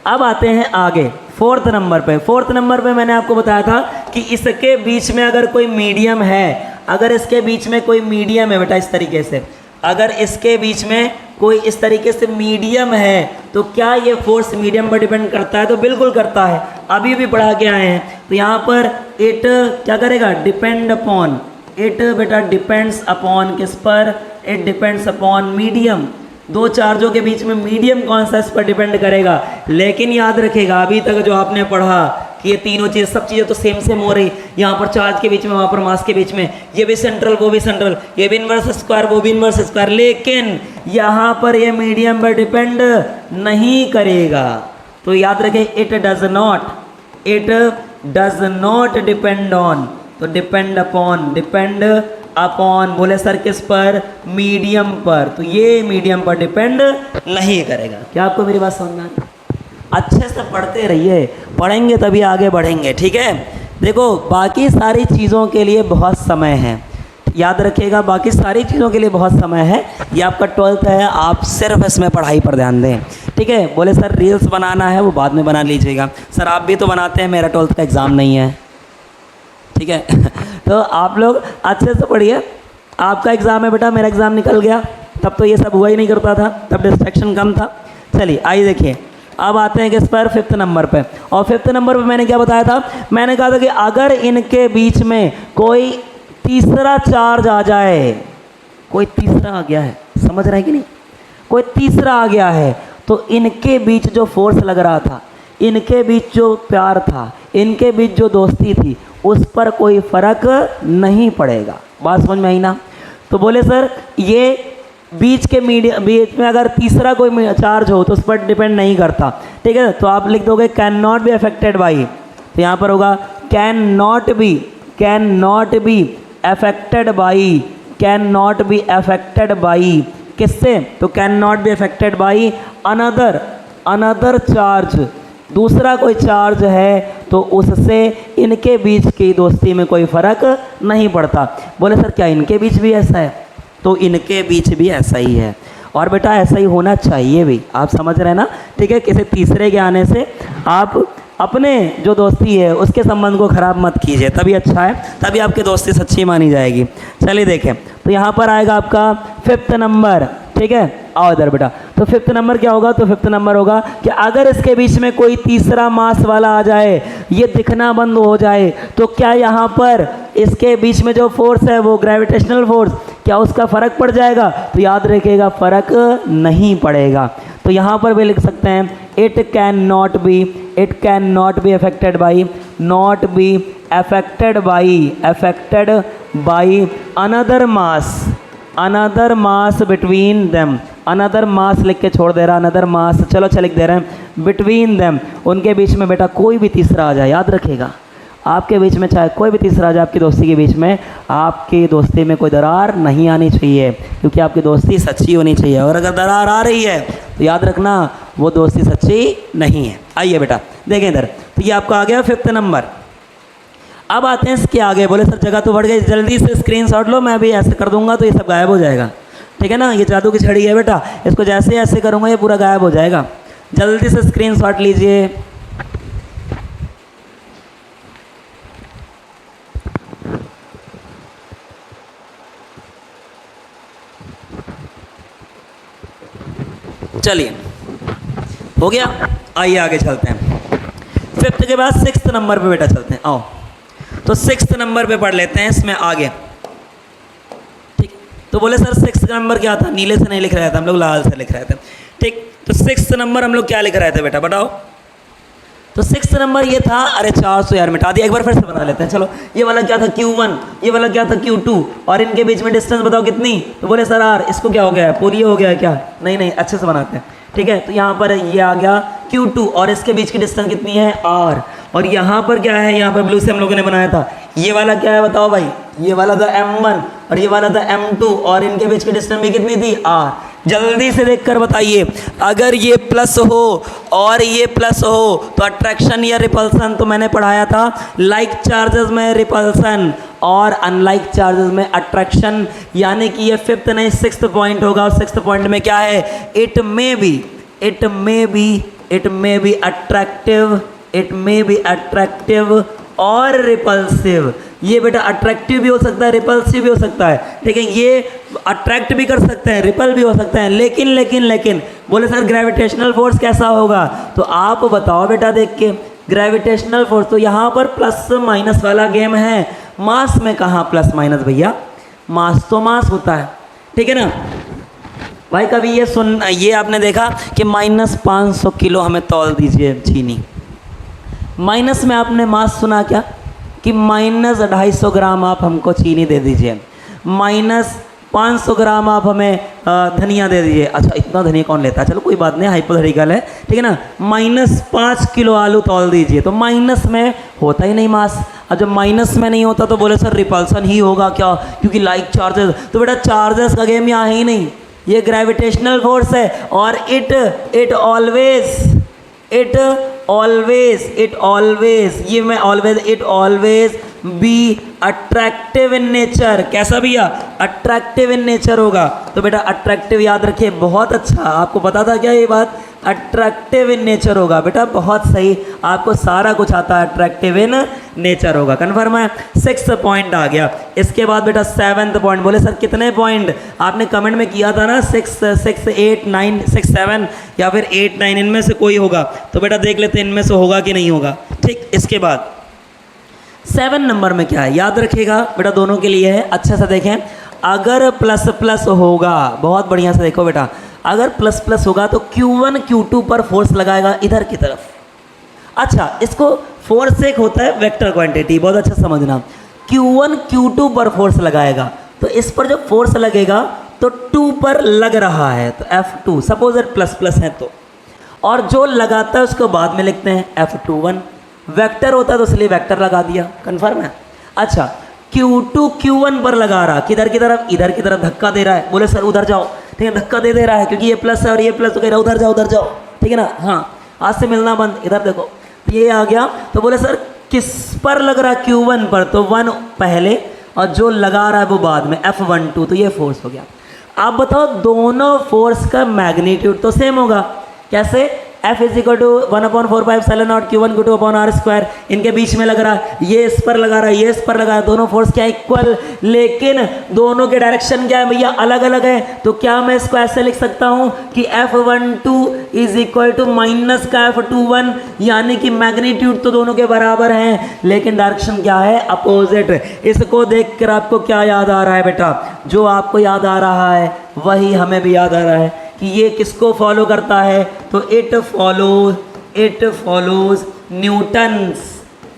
अब आते हैं आगे 4th नंबर पे। 4th नंबर पे मैंने आपको बताया था कि इसके बीच में अगर कोई मीडियम है, अगर इसके बीच में कोई मीडियम है बेटा, इस तरीके से अगर इसके बीच में कोई इस तरीके से मीडियम है तो क्या ये फोर्स मीडियम पर डिपेंड करता है, तो बिल्कुल करता है, अभी भी पढ़ा के आए हैं। तो यहाँ पर इट क्या करेगा, डिपेंड अपॉन, इट बेटा डिपेंड्स अपॉन किस पर, इट डिपेंड्स अपॉन मीडियम। 2 चार्जों के बीच में मीडियम कौन सा इस पर डिपेंड करेगा। लेकिन याद रखेगा अभी तक जो आपने पढ़ा कि ये तीनों चीज़, सब चीज़ें तो सेम हो रही, यहाँ पर चार्ज के बीच में, वहाँ पर मास के बीच में, ये भी सेंट्रल वो भी सेंट्रल, ये भी इनवर्स स्क्वायर वो भी इनवर्स स्क्वायर, लेकिन यहाँ पर ये मीडियम पर डिपेंड नहीं करेगा। तो याद रखें it does not depend on, तो डिपेंड अपॉन बोले सर किस पर, मीडियम पर, तो ये मीडियम पर डिपेंड नहीं करेगा। क्या आपको मेरी बात समझ में आई? अच्छे से पढ़ते रहिए, पढ़ेंगे तभी आगे बढ़ेंगे, ठीक है। देखो बाकी सारी चीज़ों के लिए बहुत समय है, याद रखिएगा बाकी सारी चीज़ों के लिए बहुत समय है। ये आपका 12th है, आप सिर्फ इसमें पढ़ाई पर ध्यान दें, ठीक है। बोले सर रील्स बनाना है वो बाद में बना लीजिएगा, सर आप भी तो बनाते हैं, मेरा 12th का एग्ज़ाम नहीं है, ठीक है। तो आप लोग अच्छे से पढ़िए, आपका एग्ज़ाम है बेटा, मेरा एग्ज़ाम निकल गया, तब तो ये सब हुआ ही नहीं करता था, तब डिस्ट्रैक्शन कम था। चलिए आइए देखिए, अब आते हैं किस पर, 5th नंबर पे। और 5th नंबर पे मैंने क्या बताया था, मैंने कहा था कि अगर इनके बीच में कोई तीसरा चार्ज आ जाए, कोई तीसरा आ गया है, समझ रहे हैं कि नहीं, कोई तीसरा आ गया है, तो इनके बीच जो फोर्स लग रहा था, इनके बीच जो प्यार था, इनके बीच जो दोस्ती थी, उस पर कोई फ़र्क नहीं पड़ेगा। बात समझ में आई ना? तो बोले सर ये बीच में अगर तीसरा कोई चार्ज हो तो उस पर डिपेंड नहीं करता, ठीक है। तो आप लिख दोगे can not be affected by, तो यहाँ पर होगा can not be affected by, can not be affected by किससे, तो can not be affected by another charge, दूसरा कोई चार्ज है तो उससे इनके बीच की दोस्ती में कोई फ़र्क नहीं पड़ता। बोले सर क्या इनके बीच भी ऐसा है, तो इनके बीच भी ऐसा ही है, और बेटा ऐसा ही होना चाहिए भी, आप समझ रहे हैं ना, ठीक है। किसी तीसरे के आने से आप अपने जो दोस्ती है उसके संबंध को ख़राब मत कीजिए, तभी अच्छा है, तभी आपकी दोस्ती सच्ची मानी जाएगी। चलिए देखें, तो यहाँ पर आएगा आपका 5th नंबर, ठीक है। आओ इधर बेटा, तो 5th नंबर क्या होगा, तो 5th नंबर होगा कि अगर इसके बीच में कोई तीसरा मास वाला आ जाए, ये दिखना बंद हो जाए, तो क्या यहाँ पर इसके बीच में जो फोर्स है वो ग्रेविटेशनल फोर्स, क्या उसका फ़र्क पड़ जाएगा, तो याद रखिएगा फ़र्क नहीं पड़ेगा। तो यहाँ पर भी लिख सकते हैं it can not be affected by, not be affected by another mass between them, another mass लिख के छोड़ दे रहा, अनदर मास, चलो अच्छा लिख दे रहे हैं बिटवीन देम, उनके बीच में बेटा कोई भी तीसरा आ जाए, याद रखिएगा आपके बीच में चाहे कोई भी तीसरा आ जाए, आपकी दोस्ती के बीच में, आपकी दोस्ती में कोई दरार नहीं आनी चाहिए, क्योंकि आपकी दोस्ती सच्ची होनी चाहिए, और अगर दरार आ रही है तो याद रखना वो दोस्ती सच्ची नहीं है। आइए बेटा देखें इधर, तो ये आपका आ गया 5th नंबर। अब आते हैं इसके आगे। बोले सर जगह तो बढ़ गई, जल्दी से स्क्रीनशॉट लो, मैं अभी ऐसे कर दूंगा तो ये सब गायब हो जाएगा, ठीक है ना। ये जादू की छड़ी है बेटा, इसको जैसे ऐसे करूँगा ये पूरा गायब हो जाएगा। जल्दी से स्क्रीनशॉट लीजिए। चलिए हो गया, आइए आगे चलते हैं। 5th के बाद 6th नंबर पे बेटा चलते हैं। आओ तो 6th नंबर पे पढ़ लेते हैं इसमें आगे, ठीक। तो बोले सर 6th नंबर क्या था, नीले से नहीं लिख रहे थे हम लोग, लाल से लिख रहे थे, ठीक। तो 6th नंबर हम लोग क्या लिख रहे थे बेटा, बताओ। तो 6th नंबर ये था, अरे 400 यार मिटा दिया, एक बार फिर से बना लेते हैं। चलो ये वाला क्या था Q1, ये वाला क्या था Q2, और इनके बीच में डिस्टेंस बताओ कितनी, तो बोले सर R, इसको क्या हो गया है, पूरी हो गया है क्या, नहीं अच्छे से बनाते हैं, ठीक है। तो यहाँ पर ये आ गया Q2 और इसके बीच की डिस्टेंस कितनी है R, और यहाँ पर क्या है, यहाँ पर ब्लू से हम लोगों ने बनाया था, ये वाला क्या है बताओ भाई, ये वाला था M1 और ये वाला था M2, और इनके बीच की डिस्टेंस भी कितनी थी R। जल्दी से देखकर बताइए, अगर ये प्लस हो और ये प्लस हो तो अट्रैक्शन या रिपल्सन, तो मैंने पढ़ाया था लाइक चार्जेस में रिपल्सन और अनलाइक चार्जेस में अट्रैक्शन, यानी कि ये 5th नहीं 6th पॉइंट होगा। और 6th पॉइंट में क्या है, इट मे बी अट्रैक्टिव और रिपल्सिव। ये बेटा अट्रैक्टिव भी हो सकता है, रिपल्सिव भी हो सकता है, ठीक है। ये अट्रैक्ट भी कर सकते हैं, रिपल भी हो सकते हैं, लेकिन बोले सर ग्रेविटेशनल फोर्स कैसा होगा, तो आप बताओ बेटा देख के। ग्रेविटेशनल फोर्स तो यहाँ पर प्लस माइनस वाला गेम है, मास में कहाँ प्लस माइनस भैया, मास तो मास होता है, ठीक है ना भाई। कभी ये आपने देखा कि -500 किलो हमें तौल दीजिए चीनी, माइनस में आपने मास सुना क्या, कि -250 ग्राम आप हमको चीनी दे दीजिए, -500 ग्राम आप हमें धनिया दे दीजिए। अच्छा इतना धनिया कौन लेता है, चलो कोई बात नहीं, हाइपोथेटिकल है, ठीक है ना। -5 किलो आलू तौल दीजिए, तो माइनस में होता ही नहीं मास। अब जब माइनस में नहीं होता तो बोले सर रिपल्सन ही होगा क्या, क्योंकि लाइक चार्जेस, तो बेटा चार्जेस का गेम यहाँ है ही नहीं, ये ग्रेविटेशनल फोर्स है, और इट ऑलवेज, ये मैं always, it always be attractive in nature. कैसा भैया? अट्रैक्टिव इन नेचर होगा। तो बेटा अट्रैक्टिव याद रखिए, बहुत अच्छा, आपको पता था क्या ये बात? अट्रैक्टिव इन नेचर होगा बेटा, बहुत सही, आपको सारा कुछ आता है, अट्रैक्टिव इन नेचर होगा। कन्फर्म है? 6th पॉइंट आ गया। इसके बाद बेटा 7th पॉइंट। बोले सर कितने पॉइंट? आपने कमेंट में किया था ना 6, 8, 9, 6, 7 या फिर 8, 9, इनमें से कोई होगा। तो बेटा देख लेते हैं इनमें से होगा कि नहीं होगा। ठीक, इसके बाद 7 नंबर में क्या है याद रखिएगा बेटा, दोनों के लिए है, अच्छे से देखें। अगर प्लस प्लस होगा, बहुत बढ़िया से देखो बेटा, अगर प्लस प्लस होगा तो Q1 Q2 पर फोर्स लगाएगा इधर की तरफ। अच्छा, इसको फोर्स एक होता है वेक्टर क्वांटिटी, बहुत अच्छा समझना। Q1 Q2 पर फोर्स लगाएगा, तो इस पर जो फोर्स लगेगा तो 2 पर लग रहा है, तो F2 suppose it plus plus है तो, और जो लगाता है उसको बाद में लिखते हैं F21। वेक्टर होता है तो इसलिए वेक्टर लगा दिया। कन्फर्म है? अच्छा, Q2 Q1 पर लगा रहा, किधर की तरफ? इधर की तरफ धक्का दे रहा है। बोले सर उधर जाओ, ठीक है, धक्का दे रहा है क्योंकि ये प्लस है और ये प्लस, तो कह रहा है उधर जाओ, ठीक है ना? हाँ, आज से मिलना बंद, इधर देखो, ये आ गया। तो बोले सर किस पर लग रहा है? Q1 पर, तो 1 पहले और जो लगा रहा है वो बाद में, F12, तो ये फोर्स हो गया। आप बताओ दोनों फोर्स का मैग्नीट्यूड तो सेम होगा। कैसे? F is equal to 1/4πε0 Q1 Q2 upon R square, इनके बीच में लग रहा है, ये इस पर लगा रहा है, ये इस पर लगा रहा है, दोनों फोर्स क्या इक्वल, लेकिन दोनों के डायरेक्शन क्या है भैया? अलग अलग है। तो क्या मैं इसको ऐसे लिख सकता हूँ कि F12 is equal to minus का F21, यानी कि मैग्नीट्यूड तो दोनों के बराबर हैं लेकिन डायरेक्शन क्या है? अपोजिट। इसको देख कर आपको क्या याद आ रहा है बेटा? जो आपको याद आ रहा है वही हमें भी याद आ रहा है कि ये किसको फॉलो करता है? तो इट फॉलोज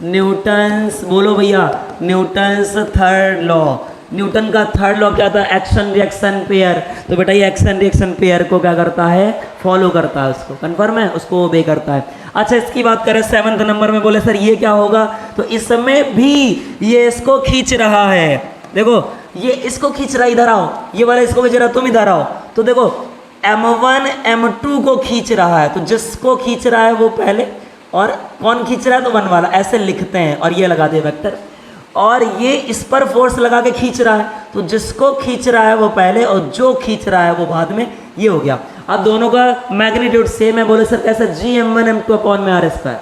न्यूटन्स, बोलो भैया, न्यूटन्स थर्ड लॉ। न्यूटन का थर्ड लॉ क्या था? Action reaction pair. तो बेटा ये एक्शन रिएक्शन पेयर को क्या करता है? फॉलो करता है, उसको कन्फर्म है, उसको ओबे करता है। अच्छा, इसकी बात करें 7th नंबर में। बोले सर ये क्या होगा? तो इसमें भी ये इसको खींच रहा है, देखो ये इसको खींच रहा है, इधर आओ, ये वाला इसको खींच रहा है, तुम इधर आओ। तो देखो M1 M2 को खींच रहा है, तो जिसको खींच रहा है वो पहले, और कौन खींच रहा है? तो 1 वाला, ऐसे लिखते हैं और ये लगा दे वेक्टर। और ये इस पर फोर्स लगा के खींच रहा है, तो जिसको खींच रहा है वो पहले और जो खींच रहा है वो बाद में, ये हो गया। अब दोनों का मैग्नीट्यूड सेम है। बोले सर कैसे? G M1 M2 अपॉन में R स्क्वायर,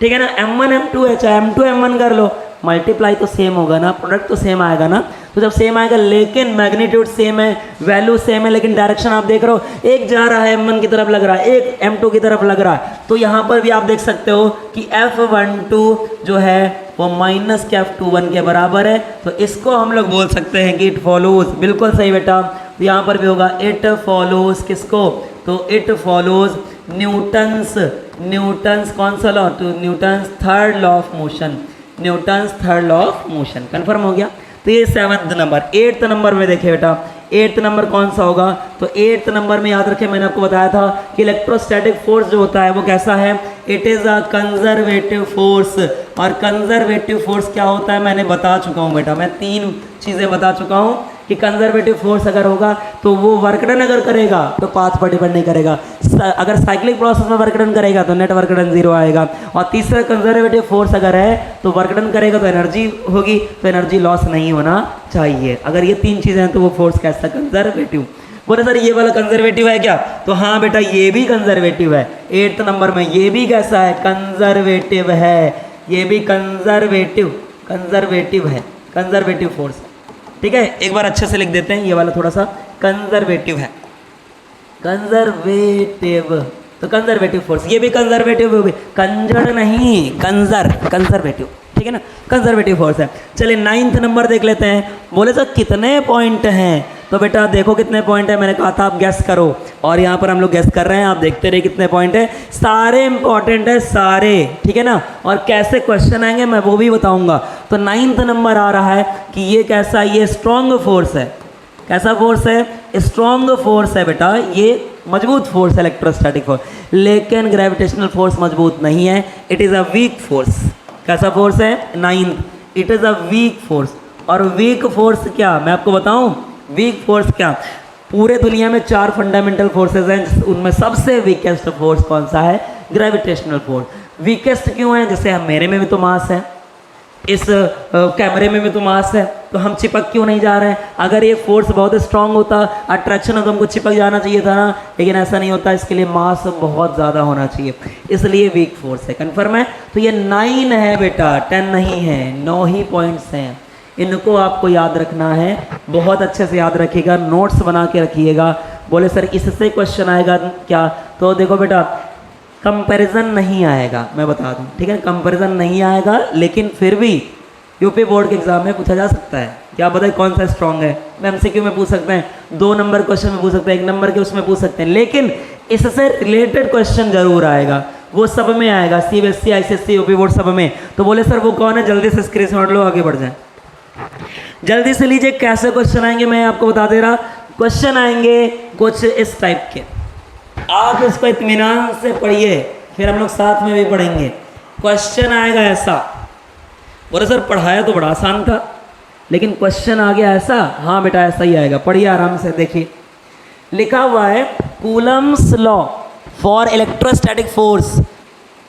ठीक है ना? M1 M2 है, चाहे M2 M1 कर लो, मल्टीप्लाई तो सेम होगा ना, प्रोडक्ट तो सेम आएगा ना। तो जब सेम आएगा लेकिन मैग्नीट्यूड सेम है, वैल्यू सेम है, लेकिन डायरेक्शन आप देख रहे हो, एक जा रहा है M1 की तरफ लग रहा है, एक M2 की तरफ लग रहा है। तो यहाँ पर भी आप देख सकते हो कि F12 जो है वो माइनस के F21 के बराबर है। तो इसको हम लोग बोल सकते हैं कि इट फॉलोज, बिल्कुल सही बेटा। तो यहाँ पर भी होगा इट फॉलोज किसको? तो इट फॉलोज न्यूटन्स कौन सा लॉ? तो Newton's third law of motion, Newton's third law of motion. Confirm हो गया? तो ये 7th नंबर। 8th नंबर में देखिए बेटा, 8th नंबर कौन सा होगा? तो 8th नंबर में याद रखें, मैंने आपको बताया था कि इलेक्ट्रोस्टैटिक फोर्स जो होता है वो कैसा है? It is a conservative force. और कंजर्वेटिव फोर्स क्या होता है मैंने बता चुका हूँ बेटा, मैं 3 चीज़ें बता चुका हूँ कि कंजर्वेटिव फोर्स अगर होगा तो वो वर्क डन अगर करेगा तो पाथ पर डिपेंड नहीं करेगा, अगर साइक्लिक प्रोसेस में वर्क डन करेगा तो नेट वर्क डन 0 आएगा, और तीसरा कंजर्वेटिव फोर्स अगर है तो वर्क डन करेगा तो एनर्जी होगी, तो एनर्जी लॉस नहीं होना चाहिए। अगर ये 3 चीज़ें हैं तो वो फोर्स कैसा? कंजर्वेटिव। बोले सर ये वाला कंजर्वेटिव है क्या? तो हाँ बेटा ये भी कंजर्वेटिव है। 8th नंबर में ये भी कैसा है? कंजर्वेटिव है, ये भी कंजर्वेटिव है, कंजर्वेटिव फोर्स। ठीक है, एक बार अच्छे से लिख देते हैं, ये वाला थोड़ा सा कंजर्वेटिव है, कंजर्वेटिव। तो कंजर्वेटिव फोर्स, ये भी कंजर्वेटिव, कंजर नहीं, कंजर्वेटिव, ठीक है ना, कंजर्वेटिव फोर्स है। चलिए 9th नंबर देख लेते हैं। बोले सर कितने पॉइंट हैं? तो बेटा देखो कितने पॉइंट है, मैंने कहा था आप गैस करो, और यहाँ पर हम लोग गैस कर रहे हैं, आप देखते रहे कितने पॉइंट है। सारे इंपॉर्टेंट है सारे, ठीक है ना, और कैसे क्वेश्चन आएंगे मैं वो भी बताऊंगा। तो 9th नंबर आ रहा है कि ये कैसा? ये स्ट्रॉन्ग फोर्स है। कैसा फोर्स है? स्ट्रॉन्ग फोर्स है बेटा, ये मजबूत फोर्स है इलेक्ट्रोस्टैटिक फोर्स, लेकिन ग्रेविटेशनल फोर्स मजबूत नहीं है, it is a weak force. कैसा फोर्स है? 9th, it is a weak force. और वीक फोर्स क्या मैं आपको बताऊं? वीक फोर्स क्या? पूरे दुनिया में 4 फंडामेंटल फोर्सेज हैं, उनमें सबसे वीकेस्ट फोर्स कौन सा है? Gravitational force. वीकेस्ट क्यों है? जैसे मेरे में भी तो मास है, इस कैमरे में भी तो मास है, तो हम चिपक क्यों नहीं जा रहे हैं? अगर ये फोर्स बहुत स्ट्रांग होता, अट्रैक्शन हो, तो हमको चिपक जाना चाहिए था ना, लेकिन ऐसा नहीं होता। इसके लिए मास बहुत ज़्यादा होना चाहिए, इसलिए वीक फोर्स है। कन्फर्म है? तो ये 9 है बेटा, 10 नहीं है, 9 ही पॉइंट्स हैं। इनको आपको याद रखना है, बहुत अच्छे से याद रखिएगा, नोट्स बना के रखिएगा। बोले सर इससे क्वेश्चन आएगा क्या? तो देखो बेटा, कंपैरिजन नहीं आएगा, मैं बता दूं, ठीक है? कंपैरिजन नहीं आएगा, लेकिन फिर भी यूपी बोर्ड के एग्जाम में पूछा जा सकता है। क्या पता है कौन सा स्ट्रांग है? एमसीक्यू में पूछ सकते हैं, 2 नंबर क्वेश्चन में पूछ सकते हैं, 1 नंबर के उसमें पूछ सकते हैं, लेकिन इससे रिलेटेड क्वेश्चन जरूर आएगा, वो सब में आएगा, सीबीएसई, आईसीएसई, यूपी बोर्ड सब में। तो बोले सर वो कौन है? जल्दी से स्क्रीनशॉट लो, आगे बढ़ जाए, जल्दी से लीजिए। कैसे क्वेश्चन आएंगे मैं आपको बता दे रहा। क्वेश्चन आएंगे कुछ इस टाइप के, आप इसको इत्मीनान से पढ़िए, फिर हम लोग साथ में भी पढ़ेंगे। क्वेश्चन आएगा ऐसा, बोले सर पढ़ाया तो बड़ा आसान था, लेकिन क्वेश्चन आ गया ऐसा। हाँ बेटा ऐसा ही आएगा, पढ़िए आराम से। देखिए लिखा हुआ है, Coulomb's law for electrostatic force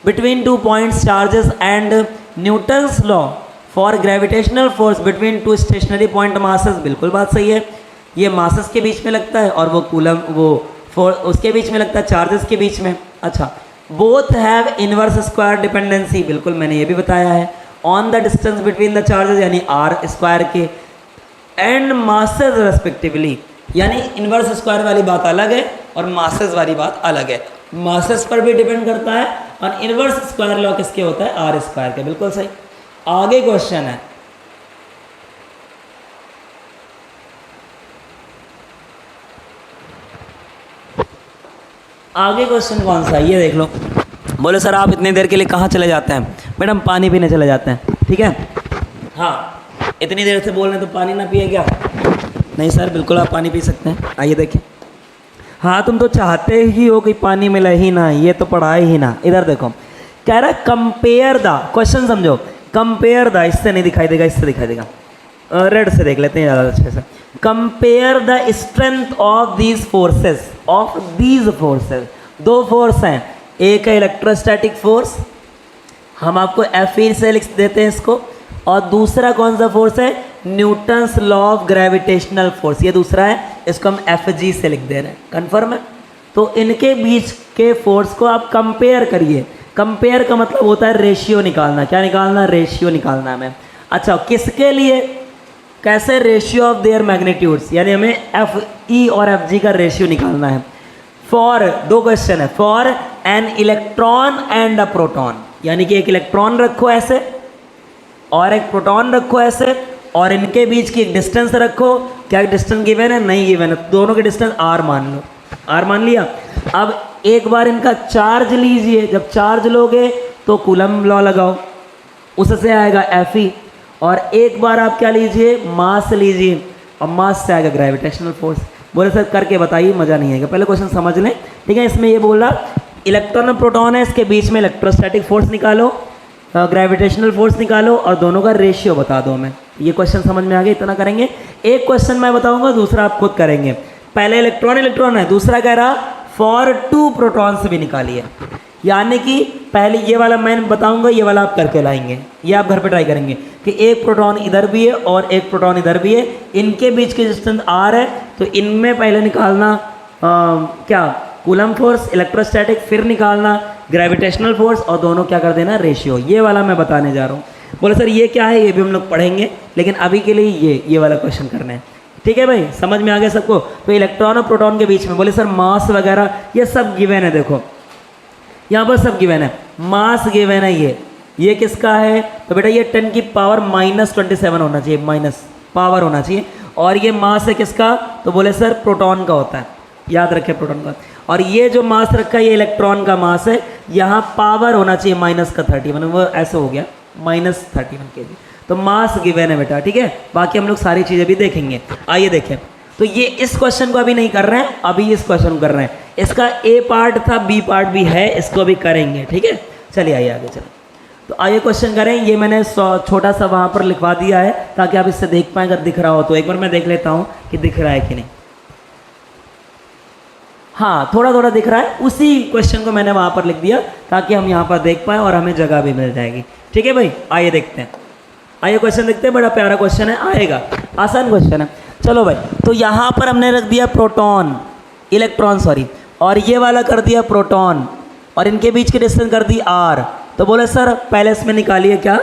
between 2 points charges and Newton's law for gravitational force between 2 stationary point masses. बिल्कुल बात सही है, ये मासेस के बीच में लगता है और वो कूलम वो उसके बीच में लगता है, चार्जेस के बीच में। अच्छा, both have inverse square dependency, बिल्कुल मैंने ये भी बताया है, on the distance between the charges, यानी आर स्क्वायर के, एंड मासेस रेस्पेक्टिवली, यानी इनवर्स स्क्वायर वाली बात अलग है और मासेस वाली बात अलग है। मासेस पर भी डिपेंड करता है और इनवर्स स्क्वायर लॉ किसके होता है? आर स्क्वायर के। बिल्कुल सही। आगे क्वेश्चन है, आगे क्वेश्चन कौन सा है ये देख लो। बोले सर आप इतनी देर के लिए कहाँ चले जाते हैं? मैडम पानी पीने चले जाते हैं, ठीक है? हाँ, इतनी देर से बोल रहे तो पानी ना पिए क्या? नहीं सर, बिल्कुल आप पानी पी सकते हैं। आइए देखिए। हाँ, तुम तो चाहते ही हो कि पानी मिले ही ना, ये तो पढ़ाए ही ना। इधर देखो, कह रहा है कंपेयर द, क्वेश्चन समझो, कंपेयर द, इससे नहीं दिखाई देगा, इससे दिखाई देगा, रेड से देख लेते हैं ज़्यादा अच्छे से। Compare the strength of these forces, of these forces. 2 force हैं, एक है इलेक्ट्रोस्टैटिक फोर्स, हम आपको एफ ई से लिख देते हैं इसको, और दूसरा कौन सा फोर्स है? Newton's law of gravitational force, ये दूसरा है, इसको हम एफ जी से लिख दे रहे हैं। कन्फर्म है? तो इनके बीच के फोर्स को आप कंपेयर करिए। कंपेयर का मतलब होता है रेशियो निकालना। क्या निकालना? रेशियो निकालना है हमें। अच्छा, किसके लिए? कैसे? रेशियो ऑफ देयर मैग्नीट्यूड्स, यानी हमें एफ ई और एफ जी का रेशियो निकालना है। फॉर, 2 क्वेश्चन है, for an electron and a proton, यानी कि एक इलेक्ट्रॉन रखो ऐसे और एक प्रोटॉन रखो ऐसे, और इनके बीच की एक डिस्टेंस रखो। क्या डिस्टेंस गिवन है? नहीं गिवन है, दोनों के डिस्टेंस आर मान लो, आर मान लिया। अब एक बार इनका चार्ज लीजिए, जब चार्ज लोगे तो कूलम लॉ लगाओ, उससे आएगा एफ ई, और एक बार आप क्या लीजिए? मास लीजिए, और मास से आएगा ग्रेविटेशनल फोर्स। बोले सर करके बताइए, मज़ा नहीं आएगा, पहले क्वेश्चन समझ लें, ठीक है? इसमें ये बोला इलेक्ट्रॉन और प्रोटॉन है, इसके बीच में इलेक्ट्रोस्टैटिक फोर्स निकालो, ग्रेविटेशनल फोर्स निकालो, और दोनों का रेशियो बता दो हमें। ये क्वेश्चन समझ में आ गया? इतना करेंगे। एक क्वेश्चन मैं बताऊंगा, दूसरा आप खुद करेंगे। पहले इलेक्ट्रॉन इलेक्ट्रॉन है, दूसरा कह रहा फॉर 2 प्रोटॉन्स भी निकालिए, यानी कि पहले ये वाला मैं बताऊंगा, ये वाला आप करके लाएंगे, ये आप घर पे ट्राई करेंगे कि एक प्रोटॉन इधर भी है और एक प्रोटॉन इधर भी है, इनके बीच की डिस्टेंस आर है, तो इनमें पहले निकालना क्या? कूलम फोर्स, इलेक्ट्रोस्टैटिक, फिर निकालना ग्रेविटेशनल फोर्स, और दोनों क्या कर देना? रेशियो। ये वाला मैं बताने जा रहा हूँ। बोले सर ये क्या है? ये भी हम लोग पढ़ेंगे, लेकिन अभी के लिए ये वाला क्वेश्चन करना है, ठीक है भाई? समझ में आ गया सबको? तो इलेक्ट्रॉन और प्रोटॉन के बीच में, बोले सर मास वगैरह ये सब गिवन है, देखो यहाँ पर सब गिवन है, मास गिवन है, ये किसका है? तो बेटा ये 10 की पावर -27 होना चाहिए, माइनस पावर होना चाहिए, और ये मास है किसका? तो बोले सर प्रोटॉन का होता है, याद रखें प्रोटॉन का। और ये जो मास रखा है ये इलेक्ट्रॉन का मास है, यहाँ पावर होना चाहिए -31, वो ऐसे हो गया -31 kg। तो मास गिवन है बेटा, ठीक है? बाकी हम लोग सारी चीज़ें भी देखेंगे। आइए देखें, तो ये इस क्वेश्चन को अभी नहीं कर रहे हैं, अभी इस क्वेश्चन को कर रहे हैं। इसका ए पार्ट था, बी पार्ट भी है, इसको भी करेंगे, ठीक है? चलिए आइए आगे चलें। तो आइए क्वेश्चन करें। ये मैंने छोटा सा वहाँ पर लिखवा दिया है ताकि आप इससे देख पाएँ, अगर दिख रहा हो तो। एक बार मैं देख लेता हूँ कि दिख रहा है कि नहीं। हाँ, थोड़ा थोड़ा दिख रहा है, उसी क्वेश्चन को मैंने वहाँ पर लिख दिया ताकि हम यहाँ पर देख पाएँ और हमें जगह भी मिल जाएगी, ठीक है भाई? आइए देखते हैं। आइए क्वेश्चन देखते हैं, बड़ा प्यारा क्वेश्चन है, आएगा, आसान क्वेश्चन है। चलो भाई, तो यहाँ पर हमने रख दिया प्रोटॉन, इलेक्ट्रॉन सॉरी, और ये वाला कर दिया प्रोटॉन, और इनके बीच की डिस्टेंस कर दी r। तो बोले सर पहले इसमें निकालिए क्या,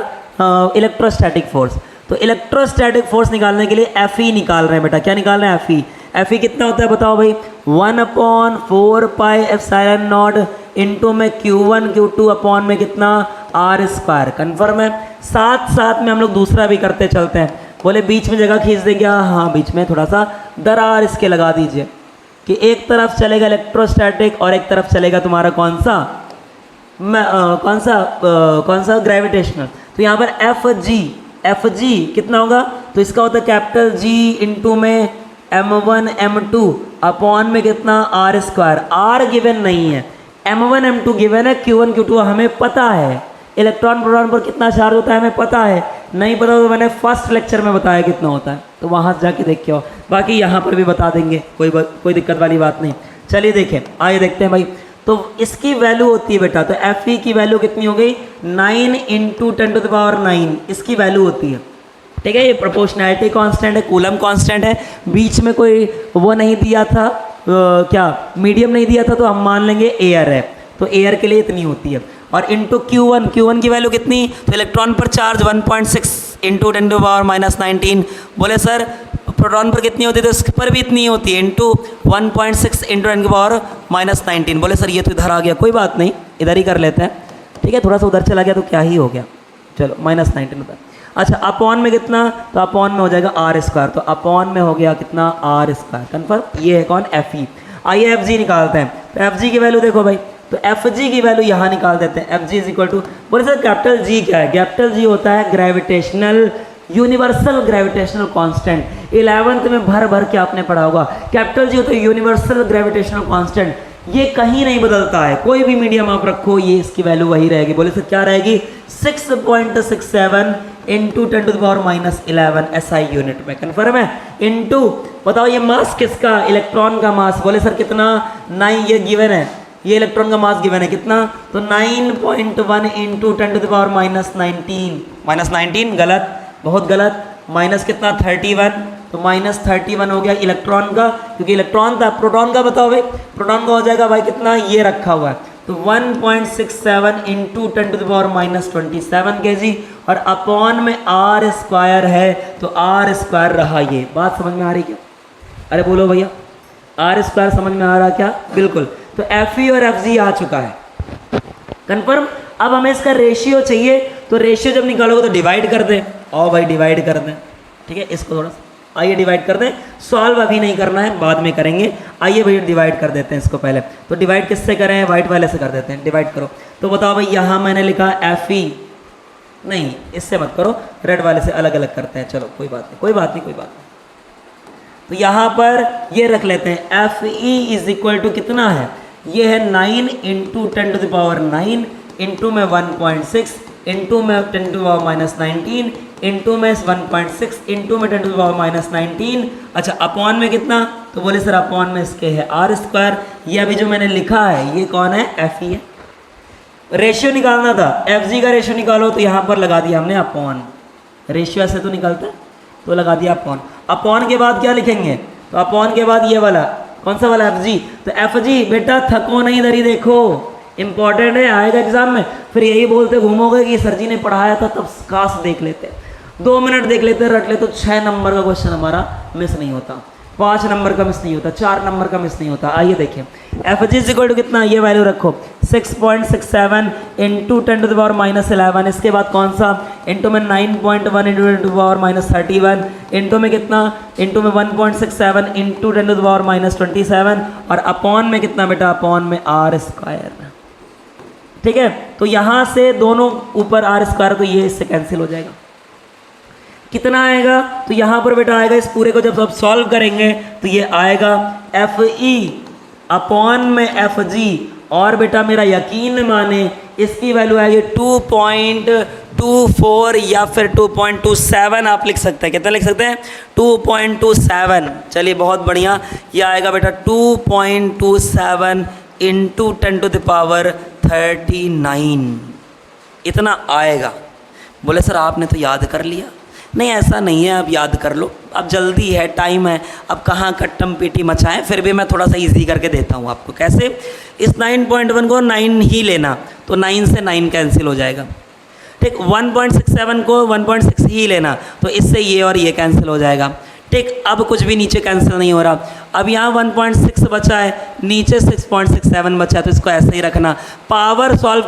इलेक्ट्रोस्टैटिक फोर्स। तो इलेक्ट्रोस्टैटिक फोर्स निकालने के लिए Fe निकाल रहे हैं बेटा। क्या निकाल रहे हैं? Fe कितना होता है बताओ भाई? 1/4πε0 इंटू में Q1 Q2 अपॉन में कितना r²। कन्फर्म है? साथ साथ में हम लोग दूसरा भी करते चलते हैं। बोले बीच में जगह खींच देंगे, हाँ बीच में थोड़ा सा दरार इसके लगा दीजिए कि एक तरफ चलेगा इलेक्ट्रोस्टैटिक और एक तरफ चलेगा तुम्हारा कौन सा ग्रेविटेशनल। तो यहाँ पर Fg कितना होगा? तो इसका होता है कैपिटल G इंटू में m1 m2 अपॉन में कितना r²। r गिवन नहीं है, m1 m2 गिवन है, Q1 Q2 हमें पता है। इलेक्ट्रॉन प्रोटॉन पर कितना चार्ज होता है हमें पता है, नहीं पता तो मैंने फर्स्ट लेक्चर में बताया कितना होता है, तो वहाँ से जाके देख के आओ। बाकी यहाँ पर भी बता देंगे, कोई दिक्कत वाली बात नहीं। चलिए देखें, आइए देखते हैं भाई। तो इसकी वैल्यू होती है बेटा, तो Fe की वैल्यू कितनी हो गई? 9 × 10⁹ इसकी वैल्यू होती है। ठीक है, ये प्रोपोर्शनैलिटी कांस्टेंट है, कूलम कांस्टेंट है, बीच में कोई वो नहीं दिया था, क्या मीडियम नहीं दिया था, तो हम मान लेंगे एयर है, तो एयर के लिए इतनी होती है। और इंटू Q1 की वैल्यू कितनी? तो इलेक्ट्रॉन पर चार्ज 1.6 × 10⁻⁻19। बोले सर प्रोटॉन पर कितनी होती है? तो इस पर भी इतनी होती है, इंटू 1.6 × 10⁻⁻19। बोले सर ये तो इधर आ गया, कोई बात नहीं, इधर ही कर लेते हैं। ठीक है, थोड़ा सा उधर चला गया तो क्या ही हो गया, चलो -19 होता है। अच्छा, अपॉन में कितना? तो अपॉन में हो जाएगा r², तो अपॉन में हो गया कितना r²। कन्फर्म? ये है कौन? Fe। आइए Fg निकालते हैं। तो Fg की वैल्यू देखो भाई, तो Fg की वैल्यू यहाँ निकाल देते हैं। Fg इज इक्वल टू, बोले सर कैपिटल G क्या है? कैपिटल G होता है gravitational, universal gravitational constant. 11th में भर के आपने पढ़ा होगा, कैपिटल G होता है यूनिवर्सल ग्रेविटेशनल कांस्टेंट। ये कहीं नहीं बदलता है, कोई भी मीडियम आप रखो ये इसकी वैल्यू वही रहेगी। बोले सर क्या रहेगी? 6.67 × 10⁻11 SI यूनिट में। कन्फर्म है? इंटू बताओ ये मास किसका? इलेक्ट्रॉन का मास। बोले सर कितना? 9, ये गिवन है, ये इलेक्ट्रॉन का मास गिवन है कितना? तो 9.1 × 10⁻19 -19 गलत, बहुत गलत। माइनस कितना? 31, तो -31 हो गया इलेक्ट्रॉन का, क्योंकि इलेक्ट्रॉन था। प्रोटॉन का बताओ भाई, प्रोटॉन का हो जाएगा भाई कितना? ये रखा हुआ है, तो 1.67 × 10⁻27 kg, और अपॉन में r² है, तो r² रहा। ये बात समझ में आ रही क्या? अरे बोलो भैया, r² समझ में आ रहा क्या? बिल्कुल। तो Fe और Fg आ चुका है। कन्फर्म? अब हमें इसका रेशियो चाहिए, तो रेशियो जब निकालोगे तो डिवाइड कर दें। और भाई डिवाइड कर दें, ठीक है, इसको थोड़ा सा आइए डिवाइड कर दें। सॉल्व अभी नहीं करना है, बाद में करेंगे। आइए भैया डिवाइड कर देते हैं इसको पहले। तो डिवाइड किससे करें? वाइट वाले से कर देते हैं, डिवाइड करो। तो बताओ भाई, यहाँ मैंने लिखा Fe, नहीं इससे मत करो, रेड वाले से अलग अलग करते हैं। चलो कोई बात नहीं, कोई बात नहीं, कोई बात नहीं। तो यहाँ पर ये रख लेते हैं, Fe इज इक्वल टू कितना है? ये है 9 × 10⁹9 इंटू में 1.6 इंटू में 10⁻⁻19 इंटू में 1.6 इंटू में 10⁻⁻19। अच्छा, अपॉन में कितना? तो बोले सर अपॉन में इसके है r²। ये अभी जो मैंने लिखा है ये कौन है? Fe है। रेशियो निकालना था, Fg का रेशियो निकालो, तो यहाँ पर लगा दिया हमने अपॉन। रेशियो ऐसे तो निकलता है, तो लगा दिया अपॉन। अपॉन के बाद क्या लिखेंगे? तो अपॉन के बाद ये वाला, कौन सा वाला? Fg। तो Fg बेटा थको नहीं, इधर ही देखो, इंपॉर्टेंट है, आएगा एग्जाम में। फिर यही बोलते घूमोगे कि सर जी ने पढ़ाया था, तब काश देख लेते, 2 मिनट देख लेते, रट ले, तो 6 नंबर का क्वेश्चन हमारा मिस नहीं होता, 5 नंबर का मिस नहीं होता, 4 नंबर का मिस नहीं होता। आइए देखें, Fg इज इक्वल टू कितना? ये वैल्यू रखो 6.67 × 10⁻11। इसके बाद कौन सा? इंटू में 9.1 × 10⁻31 इंटू में कितना? इंटू में 1.67 × 10⁻27, और अपॉन में कितना बेटा? अपॉन में r²। ठीक है, तो यहाँ से दोनों ऊपर r², तो ये इससे कैंसिल हो जाएगा। कितना आएगा? तो यहाँ पर बेटा आएगा, इस पूरे को जब आप सॉल्व करेंगे तो ये आएगा Fe अपॉन में Fg, और बेटा मेरा यकीन माने इसकी वैल्यू आएगी 2.24 या फिर 2.27 आप लिख सकते हैं। कितना लिख सकते हैं? 2.27। चलिए बहुत बढ़िया, ये आएगा बेटा 2.27 × 10⁻39, इतना आएगा। बोले सर आपने तो याद कर लिया। नहीं ऐसा नहीं है, अब याद कर लो, अब जल्दी है, टाइम है, अब कहाँ कट्टम पीटी मचाएं। फिर भी मैं थोड़ा सा इजी करके देता हूँ आपको। कैसे? इस 9.1 को 9 ही लेना, तो 9 से 9 कैंसिल हो जाएगा। ठीक, 1.67 को 1.6 ही लेना, तो इससे ये और ये कैंसिल हो जाएगा। ठीक, अब कुछ भी नीचे कैंसिल नहीं हो रहा। अब यहाँ 1.6 बचा है, नीचे 6.67 बचा है, तो इसको ऐसे ही रखना। पावर सॉल्व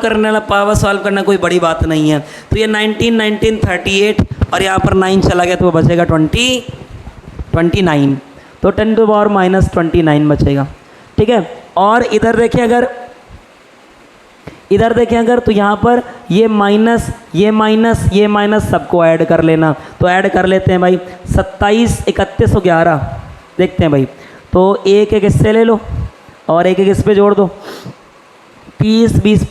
करना कोई बड़ी बात नहीं है। तो ये 19, 19, 38 और यहाँ पर 9 चला गया, तो वो बचेगा 29। तो 10⁻⁻29 बचेगा। ठीक है, और इधर देखिए अगर तो यहाँ पर ये माइनस सबको ऐड कर लेना। तो ऐड कर लेते हैं भाई, 27, 31 और 11 देखते हैं भाई। तो एक एक इससे ले लो और एक एक इस पे जोड़ दो। 30, 20,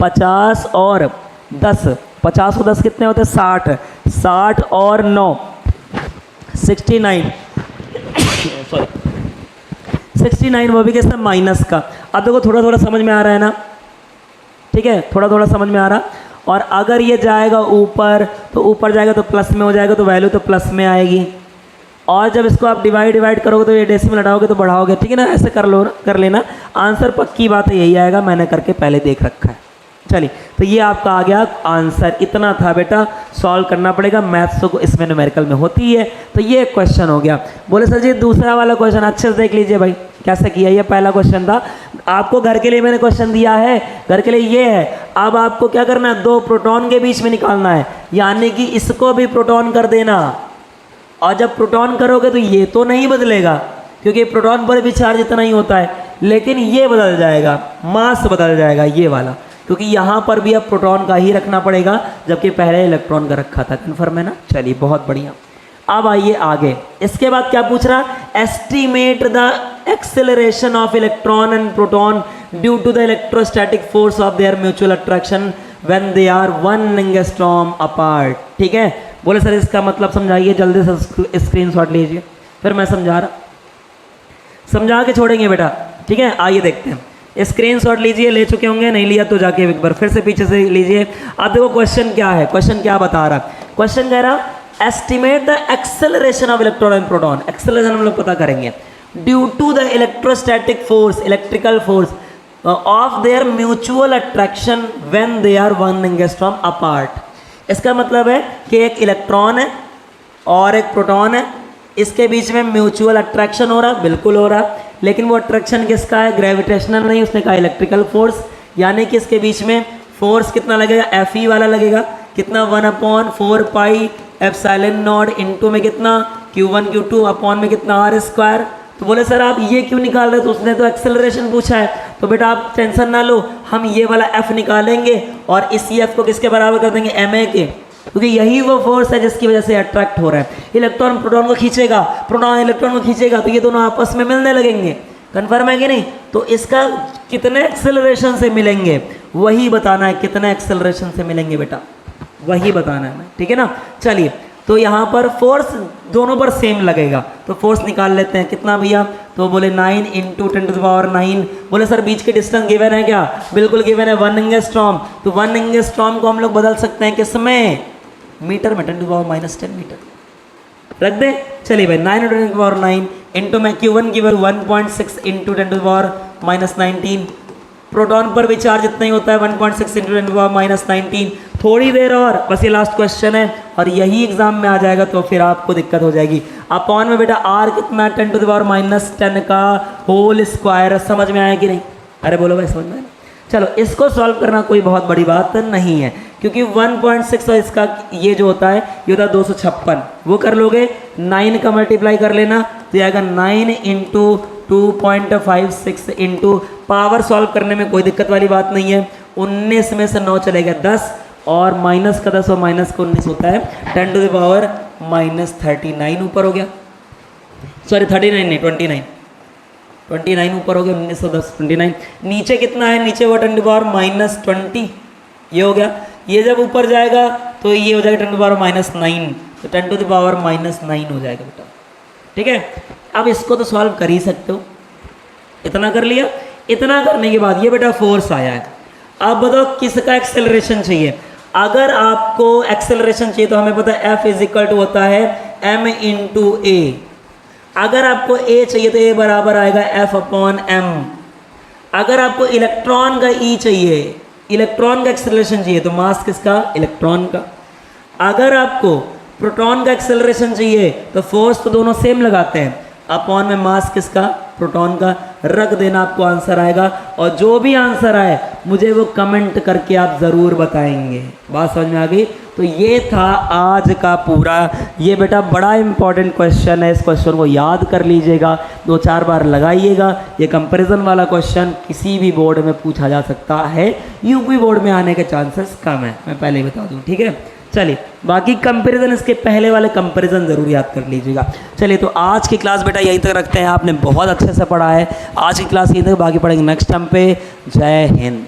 50 और 10, 50 और 10 कितने होते हैं? 60 और 9 69 सॉरी 69, वो भी कैसे? माइनस का। अब देखो थोड़ा समझ में आ रहा है ना? ठीक है, थोड़ा समझ में आ रहा। और अगर ये जाएगा ऊपर, तो ऊपर जाएगा तो प्लस में हो जाएगा, तो वैल्यू तो प्लस में आएगी। और जब इसको आप डिवाइड करोगे तो ये डेसिमल हटाओगे तो बढ़ाओगे। ठीक है ना, ऐसे कर लेना। आंसर पक्की बात है यही आएगा, मैंने करके पहले देख रखा है। चलिए, तो ये आपका आ गया आंसर। इतना था बेटा, सॉल्व करना पड़ेगा। मैथ्स को इसमें न्यूमेरिकल में होती है। तो ये क्वेश्चन हो गया। बोले सर जी दूसरा वाला क्वेश्चन अच्छे से देख लीजिए भाई, कैसे किया। ये पहला क्वेश्चन था, आपको घर के लिए मैंने क्वेश्चन दिया है, घर के लिए ये है। अब आपको क्या करना है? 2 प्रोटॉन के बीच में निकालना है, यानी कि इसको भी प्रोटॉन कर देना। और जब प्रोटॉन करोगे तो ये तो नहीं बदलेगा, क्योंकि प्रोटॉन पर भी चार्ज इतना ही होता है, लेकिन ये बदल जाएगा, मास बदल जाएगा ये वाला, क्योंकि यहाँ पर भी अब प्रोटॉन का ही रखना पड़ेगा, जबकि पहले इलेक्ट्रॉन का रखा था। कन्फर्म है ना? चलिए, बहुत बढ़िया। अब आइए आगे। इसके बाद क्या पूछ रहा? Estimate the acceleration of electron and proton due to the electrostatic force of their mutual attraction when they are 1 angstrom apart. ठीक है, बोले सर इसका मतलब समझाइए, जल्दी से स्क्रीनशॉट लीजिए, फिर मैं समझा के छोड़ेंगे बेटा। ठीक है, आइए देखते हैं। स्क्रीनशॉट लीजिए, ले चुके होंगे, नहीं लिया तो जाके एक बार फिर से पीछे से लीजिए। अब देखो क्वेश्चन क्या है, क्वेश्चन क्या बता रहा। क्वेश्चन कह रहा estimate the acceleration of electron and proton. Acceleration हम लोग पता करेंगे due to the electrostatic force, electrical force of their mutual attraction when they are 1 angstrom apart. इसका मतलब है कि एक इलेक्ट्रॉन है और एक प्रोटॉन है, इसके बीच में म्यूचुअल अट्रैक्शन हो रहा, बिल्कुल हो रहा, लेकिन वो अट्रैक्शन किसका है? ग्रेविटेशनल नहीं, उसने कहा इलेक्ट्रिकल फोर्स। यानी कि इसके बीच में फोर्स कितना लगेगा? Fe वाला लगेगा। कितना? 1/4 पाई एप्सिलॉन नॉट इनटू में कितना? Q1 Q2 अपॉन में कितना? r²। तो बोले सर आप ये क्यों निकाल रहे? तो उसने तो एक्सेलरेशन पूछा है। तो बेटा आप टेंशन ना लो, हम ये वाला F निकालेंगे और इसी F को किसके बराबर कर देंगे? ma के, क्योंकि यही वो फोर्स है जिसकी वजह से अट्रैक्ट हो रहा है। इलेक्ट्रॉन प्रोटॉन को खींचेगा, प्रोटॉन इलेक्ट्रॉन को खींचेगा, तो ये दोनों आपस में मिलने लगेंगे। कन्फर्म है कि नहीं? तो इसका कितने एक्सेलरेशन से मिलेंगे वही बताना है। कितने एक्सेलरेशन से मिलेंगे बेटा, वही बताना है। ठीक है ना? चलिए, तो यहाँ पर फोर्स दोनों पर सेम लगेगा, तो फोर्स निकाल लेते हैं। कितना भैया? तो बोले 9 × 10⁻9। बोले सर बीच के डिस्टेंस गिवन है क्या? बिल्कुल गिवन है, 1 एंगस्ट्रॉम। तो 1 एंगस्ट्रॉम को हम लोग बदल सकते हैं किसमें? मीटर में, 10⁻⁻10 मीटर रख दे। चलिए भाई, 9 × 10⁻9 इंटू में Q1 की वैल्यू 1.6 × 10⁻−19। प्रोटॉन पर भी चार्ज इतना ही होता है, 1.6 × 10⁻−19। थोड़ी देर और, बस ये लास्ट क्वेश्चन है और यही एग्जाम में आ जाएगा, तो फिर आपको दिक्कत हो जाएगी। अपॉन में बेटा आर कितना? 10⁻−10 का होल स्क्वायर। समझ में आया कि नहीं? अरे बोलो भाई, समझ में आया? चलो, इसको सॉल्व करना कोई बहुत बड़ी बात नहीं है, क्योंकि 1.6 और इसका ये जो होता है ये होता है 256। वो कर लोगे, 9 का मल्टीप्लाई कर लेना, तो ये आएगा 9 × 2.56 इंटू पावर। सॉल्व करने में कोई दिक्कत वाली बात नहीं है। 19 में से 9 चलेगा 10, और माइनस का 10 और माइनस का 19 होता है 10⁻−39 ऊपर हो गया। सॉरी 39 नहीं, 29 ऊपर हो गया, 1910 29। नीचे कितना है? नीचे वो 10⁻−20 ये हो गया। ये जब ऊपर जाएगा तो ये हो जाएगा 10⁻−9, तो 10⁻−9 हो जाएगा बेटा। ठीक है, अब इसको तो सॉल्व कर ही सकते हो। इतना कर लिया। इतना करने के बाद ये बेटा फोर्स आया है। अब बताओ किसका एक्सेलरेशन चाहिए? अगर आपको एक्सेलरेशन चाहिए तो हमें पता है F इज इक्वल टू होता है m इंटू ए। अगर आपको a चाहिए तो a बराबर आएगा F अपॉन m। अगर आपको इलेक्ट्रॉन का e चाहिए, इलेक्ट्रॉन का एक्सेलरेशन चाहिए तो मास किसका, इलेक्ट्रॉन का। अगर आपको प्रोटॉन का एक्सेलरेशन चाहिए तो फोर्स तो दोनों सेम लगाते हैं, अपॉन में मास किसका, प्रोटॉन का। रख देना, आपको आंसर आएगा। और जो भी आंसर आए मुझे वो कमेंट करके आप ज़रूर बताएंगे। बात समझ में आ गई? तो ये था आज का पूरा। ये बेटा बड़ा इंपॉर्टेंट क्वेश्चन है, इस क्वेश्चन को याद कर लीजिएगा, 2-4 बार लगाइएगा। ये कंपैरिजन वाला क्वेश्चन किसी भी बोर्ड में पूछा जा सकता है, यूपी बोर्ड में आने के चांसेस कम है, मैं पहले ही बता दूँ, ठीक है। चलिए बाकी कंपैरिजन, इसके पहले वाले कंपैरिजन ज़रूर याद कर लीजिएगा। चलिए तो आज की क्लास बेटा यहीं तक रखते हैं। आपने बहुत अच्छे से पढ़ा है, आज की क्लास यहीं तक, बाकी पढ़ेंगे नेक्स्ट टाइम पे। जय हिंद।